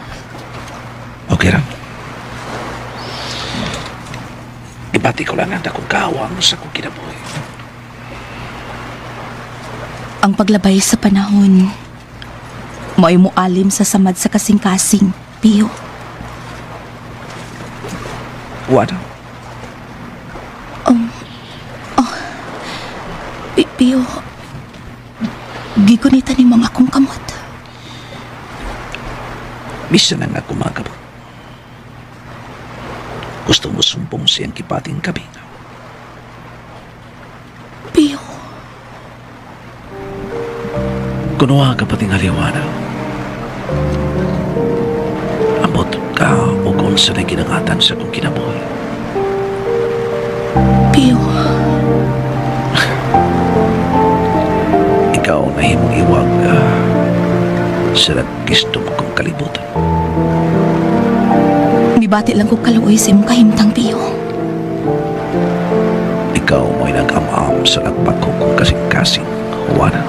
okay lang. Ibati ko lang ang akong kawang sa kong kinabuhi. Ang paglabay sa panahon, mo'y mualim sa samad sa kasing-kasing, Pio. Wana, Pio, gigunitan ni mga akong kamot. misa na nga kumagabot. Gusto mo sumpong siyang kipating kabinaw. Pio, Kunuha ka pating haliwana. Amot ka o kung saan ay ginangatan sa kong kinabuhi. Pio, Ikaw na himong-iwag sa nagkisto mo kong kalibutan. mibati lang ko kaluoy sa imong kahimtang, Pio. Ikaw mo'y nag-amam sa nagpako kong kasing-kasing, Juana.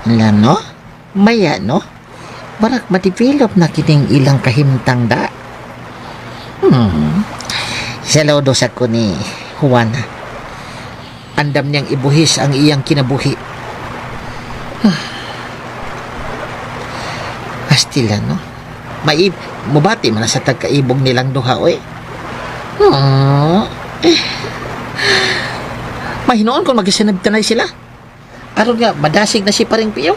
Lano? Maya, no? Barak ma-develop na kining ilang kahimtang da. Saludo sa ko ni Juana. Andam niyang ibuhis ang iyang kinabuhi. Astila, no? Mubati man na sa tagkaibog nilang duha, oy. Mahinoon kung magisinabtanay sila. Aron nga, madasig na si Paring Pio.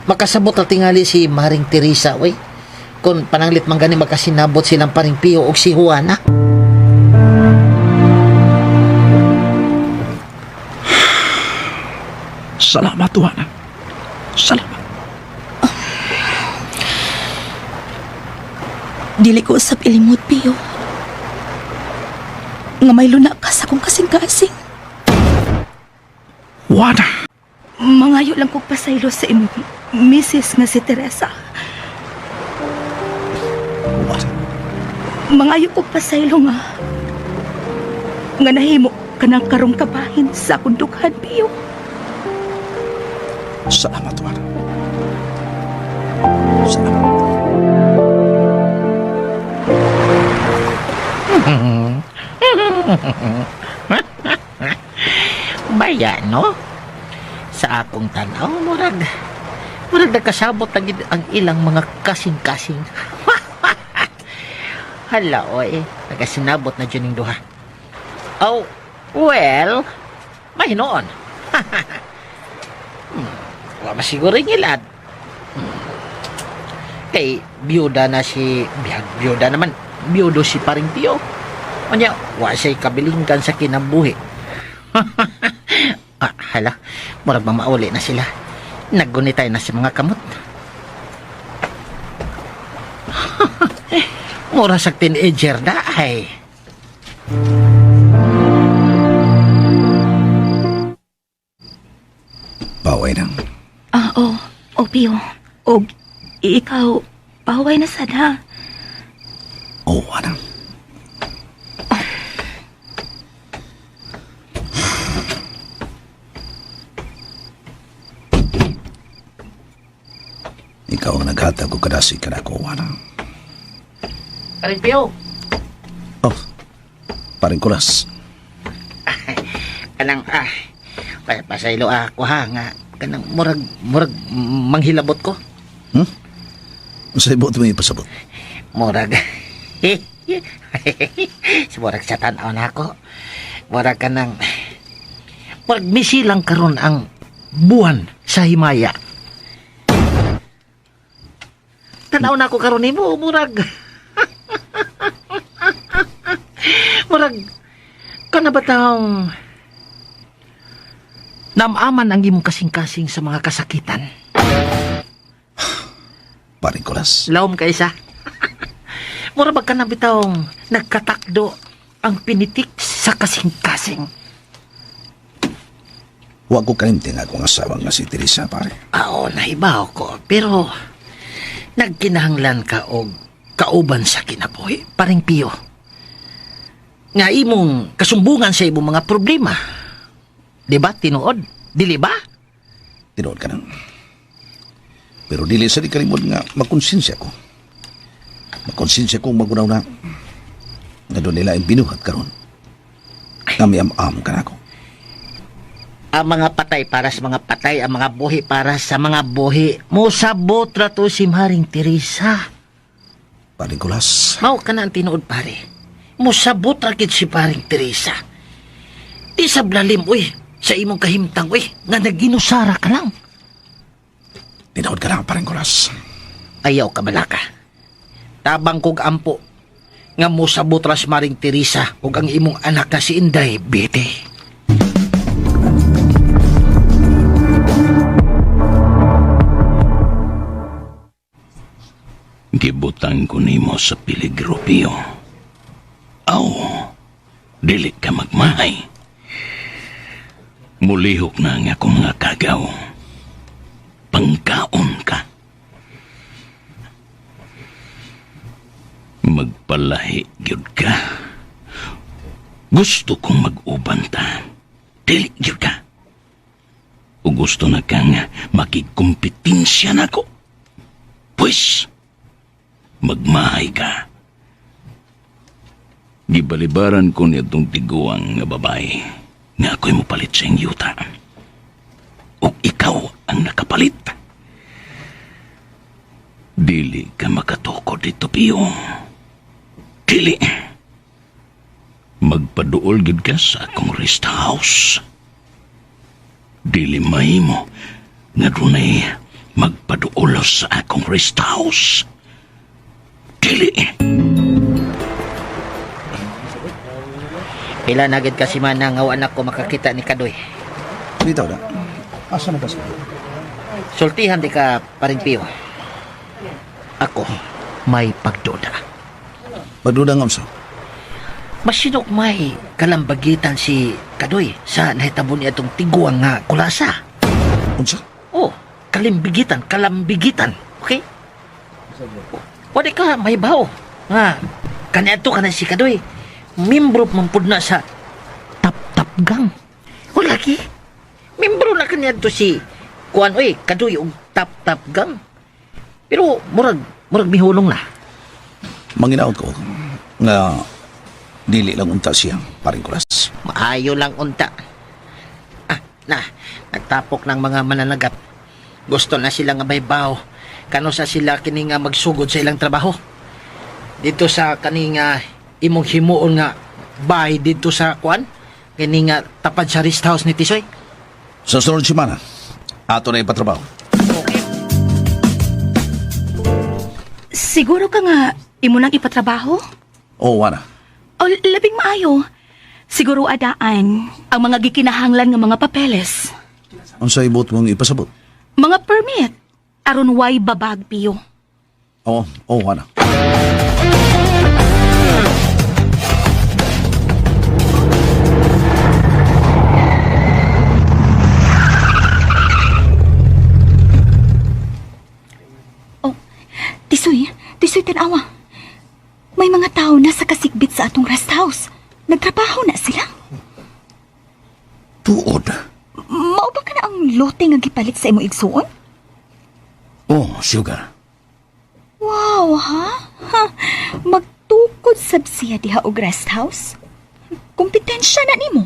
Makasabot na tingali si Maring Teresa, oy. Kung pananglit man gani makasinabot silang Paring Pio o si Juana. Salamat, Juana. Salamat. Dili ko usap ilimot, Pio. Nga may luna ka sa kong kasing-kasing. Juana. Mangayo lang kong pasaylo sa imong misis nga si Teresa. Juana. Mangayo kong pasaylo nga nahimo ka ng karong kabahin sa akong dughan, Pio. Salamat, Juana. Salamat. Baya, no? Sa akong tanaw, murag nagkasabot na gid ang ilang mga kasing-kasing. Hala, oy. Nagasinabot na dyan yung duha. Aw, Well, mahinoon. Wala masiguro yung ilad. Kay, biyuda na si... Biyuda naman. Biyudo si Paring Pio. Anya, wa siya'y kabilinggan sa kinabuhi. Hala, murag mamauli na sila. Naggunitay na si mga kamot. Mura sa teenager na ay. Baway nang. O Pio. O, ikaw, pahaway na sada. Oo, anang. Ikaw ang naghatag ko kadasi ka na ko, anang. Paring Pio. Oh, paring kulas. Kanang, kaya pasaylo ako ha, nga. Kanang murag manghilabot ko. Sa ibot mo ipasabot. Murag. Murag sa tanaw na ako. Murag ka ng... Murag misilang karon ang buwan sa himaya. Tanaw na ako karon mo, murag. Murag ka na ba taong namaman ang imong kasing-kasing sa mga kasakitan? Paring kulas. Lawom ka isa. Mura ba ka na bitawng nagkatakdo ang pinitik sa kasing-kasing? Huwag ko kalimting akong asawang nga si Teresa, pare. Oo, naibaw ko. Pero, nagkinahanglan ka og kauban sa kinabuhi, Paring Pio. Nga imong kasumbungan sa imong mga problema. Di ba, tinuod? Dili ba? Tinood ka nang. Pero dili sa di kalimod nga magkonsensya ko. Magkonsensya kong magunaw na nga doon nila ang binuhat karon. Nga am ka na ako. Ang mga patay para sa mga patay, ang mga buhi para sa mga buhi. Musabot ra to si Maring Teresa. Paring kulas. Mao ka na ang tinuod, pare. Musabot ra gid si Paring Teresa. Di sa blalim, uy, sa imong kahimtang, uy, nga naginusara ka lang. Tinood ka lang, paring kulas. Ayaw ka balaka. Tabang kog ampo nga musabot ra si Maring Teresa ug ang imong anak na si Inday, Bete. Gibutang ko nimo sa peligro, Pio. Aw, dili ka magmahay. Mulihok na nga akong mga kagaw. Pangkaon ka. Magpalahi gyud ka. Gusto kong mag-uban ta. Dili gyud ka. O gusto na kang makikumpetensya na ko. Pues, magmahay ka. Gibalibaran ko niya itong tiguang nga babae nga ako'y mapalit sa iyong yuta. O ikaw ang nakapalit. Dili ka makatuko dito, Pio. Dili. Magpaduol gid ka sa akong rest house. Dili mahimo nga dunay magpaduol sa akong rest house. Dili. Pila na gid kasi man nga anak ko makakita ni Kadoy. Bitaw na. Asa na ba siya? Sultihan di ka, Paring Pio. Ako, may pagduda. Pagduda nga unsa? Masinok may kalambagitan si Kadoy sa nahitabo niya itong tiguang nga kulasa. Unsa? Oh, kalambigitan. Okay? Wala ka may bao. Nga, kanyato ka na si Kadoy. Membro mampud na sa Tap-Tap Gang. O lagi, membro na kanyato si Kuan, oy, Kadoy og Tap-Tap Gang. Pero murag mihulong na. Manginaot ko nga dili lang unta siya, paring kulas. Maayo lang unta. Nagtapok ng mga mananagat. Gusto na sila nga may baho. Kano sa sila kini nga magsugod sa ilang trabaho. Dito sa kani nga imong himuon nga bahay dito sa Kuan, kini nga tapad sa rest house ni Tisoy. Sa sunod semana, ato na ipatrabaho. Siguro ka nga imo nang ipatrabaho? Oo, Wana. O labing maayo. Siguro adaan ang mga gikinahanglan nga mga papeles. Ang sa ibot mong ipasabot. Mga permit. Aron way babag piyo. Oo, Wana. Tisoy tanawa. May mga tao na sa kasigbit sa atong rest house. Nagtrabaho na sila. Tuod. Mao ba ka na ang lote nga gipalit sa imo igsuon? Oh, sugar. Wow, ha? Magtukod sab siya diha og rest house? Kompetensya na nimo.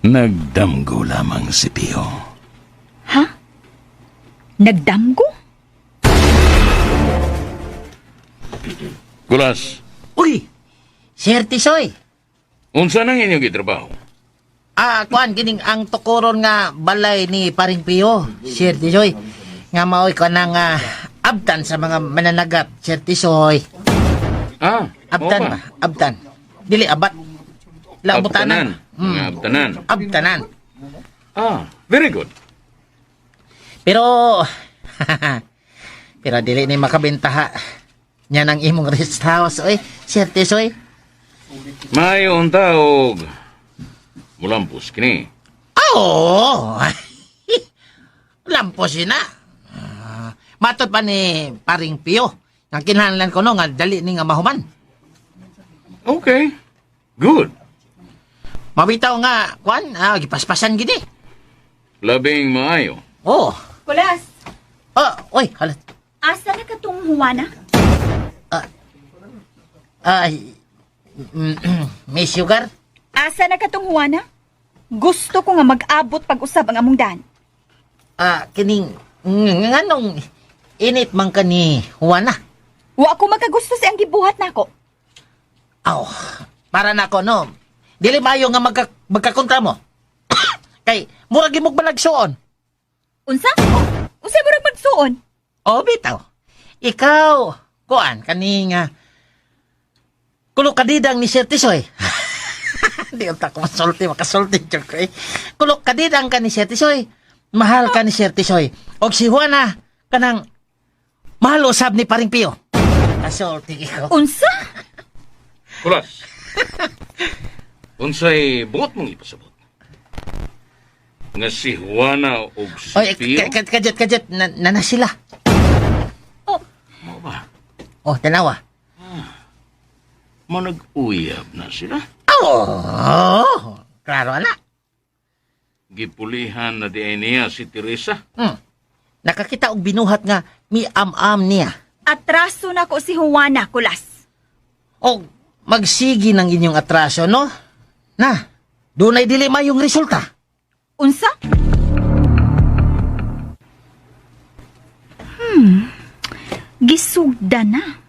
Nagdamgo lamang si Pio. Ha? Nagdamgo? Kulas, Uy! Sir Tisoy! unsa nang inyong gitrabaho? Kuan, kining ang tukuron nga balay ni Paring Pio, Sir Tisoy. Nga maoy ko nang abtan sa mga mananagat, Sir Tisoy. Abtan oo ba? Abtan. Dili, abat. Abtanan. Labutanan. Mga abtanan. Abtanan. Very good. Pero, pero dili ni makabentaha. Nya nang imong rest house, oy, Sir Tisoy. Mayon taog. Mulampos kini. Oo! Lampos yun na. Matot pa ni Paring Pio. Ang kinahanglan ko no, nga dali ni nga mahuman. Okay. Good. Mabitaw nga, kwan, gipaspasan gini. Labing maayo. Oo. Kulas, Oy, halat. asa na katong Juana? Miss Sugar? Asa na katong Juana? Gusto ko nga mag-abot pag-usab ang among dan. Kining, nganong init man ka ni Juana? Wa ko magkagusto sa ang gibuhat nako. Para na ko, no? Dili mayo nga magkakontra mo. Kay, murag imog balagsoon. Unsa? Unsa murag magsuon? Bitaw. Ikaw, kuan, kaninga. Kulo kadidang ni Sir Tisoy. Di unta ko makasulti dyan ko eh. Kulo kadidang ka ni Sir Tisoy. Mahal ka ni Sir Tisoy. Og si Juana, kanang mahal usab ni Paring Pio. Kasulti ko. Unsa? Kulas. Unsay buot mong ipasabot? Nga si Juana o si Oy, Pio? kajet, na sila. Mo ba? Tanawa. Manag-uyab na sila. Klaro na. Gipulihan na di niya si Teresa. Nakakita og binuhat nga mi-am-am niya. Atraso na ko si Juana, Kulas. O magsigi ng inyong atraso, no? Na, dunay dili mayong resulta. Unsa? Gisugda na.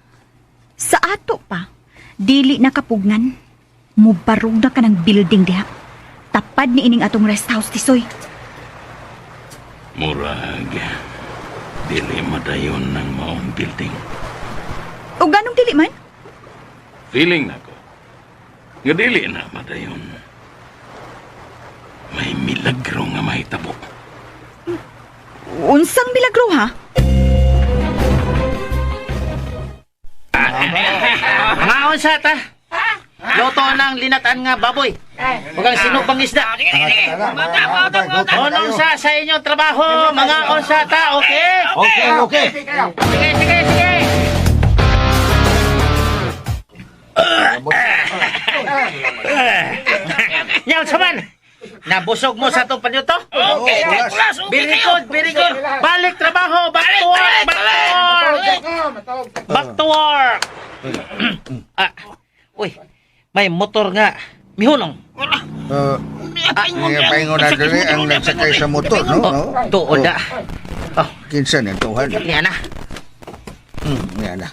Sa ato pa, dili nakapugnan. Mubarog na ka ng building diha. Tapad ni ining atong rest house, Tisoy. Murag, dili madayon ng maong building. O ganong dili man? Feeling na ko. Nga dili na madayon. May milagro nga mahitabo. Unsang milagro, ha? Mga unsa ta? Loto ng linatan nga baboy. Huwag sinupang isda. Unong sa inyong trabaho, mga unsa ta, okay? Okay. Sige. Yaw, saman! Nabusog mo sa itong panyo to? Okay. Very good. Balik trabaho, back to work. Uy, may motor nga. Mihunong. Paingon na dali ang nagsakay sa motor, no? Tuod na. Kinsa na tuhan. Yan na. Yan na.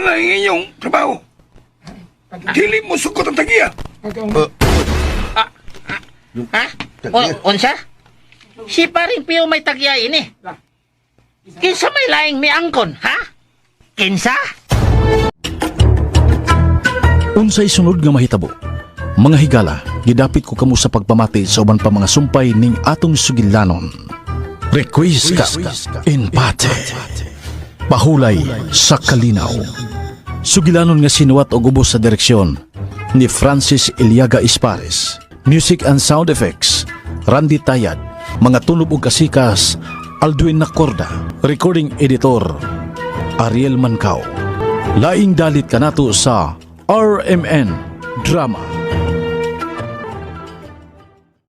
na ang inyong trabaho. Dili mo sukot ang tagiya. Ha? Unsa? Si paring Pio may tagya ini. Kinsa may laing mi angkon, ha? Kinsa? Unsay sunod nga mahitabo? Mga higala, gidapit ko kamo sa pagpamati sa uban pa mga sumpay ning atong sugilanon. Requisca in pate. Pahulay sa kalinaw. Sugilanon nga sinuwat og ubos sa direksyon ni Francis Iliaga Ispares. Music and sound effects, Randy Tayad. Mga tunog ug kasikas, Alduin Nacorda. Recording editor, Ariel Mancao. Laing dalit kanato sa RMN Drama.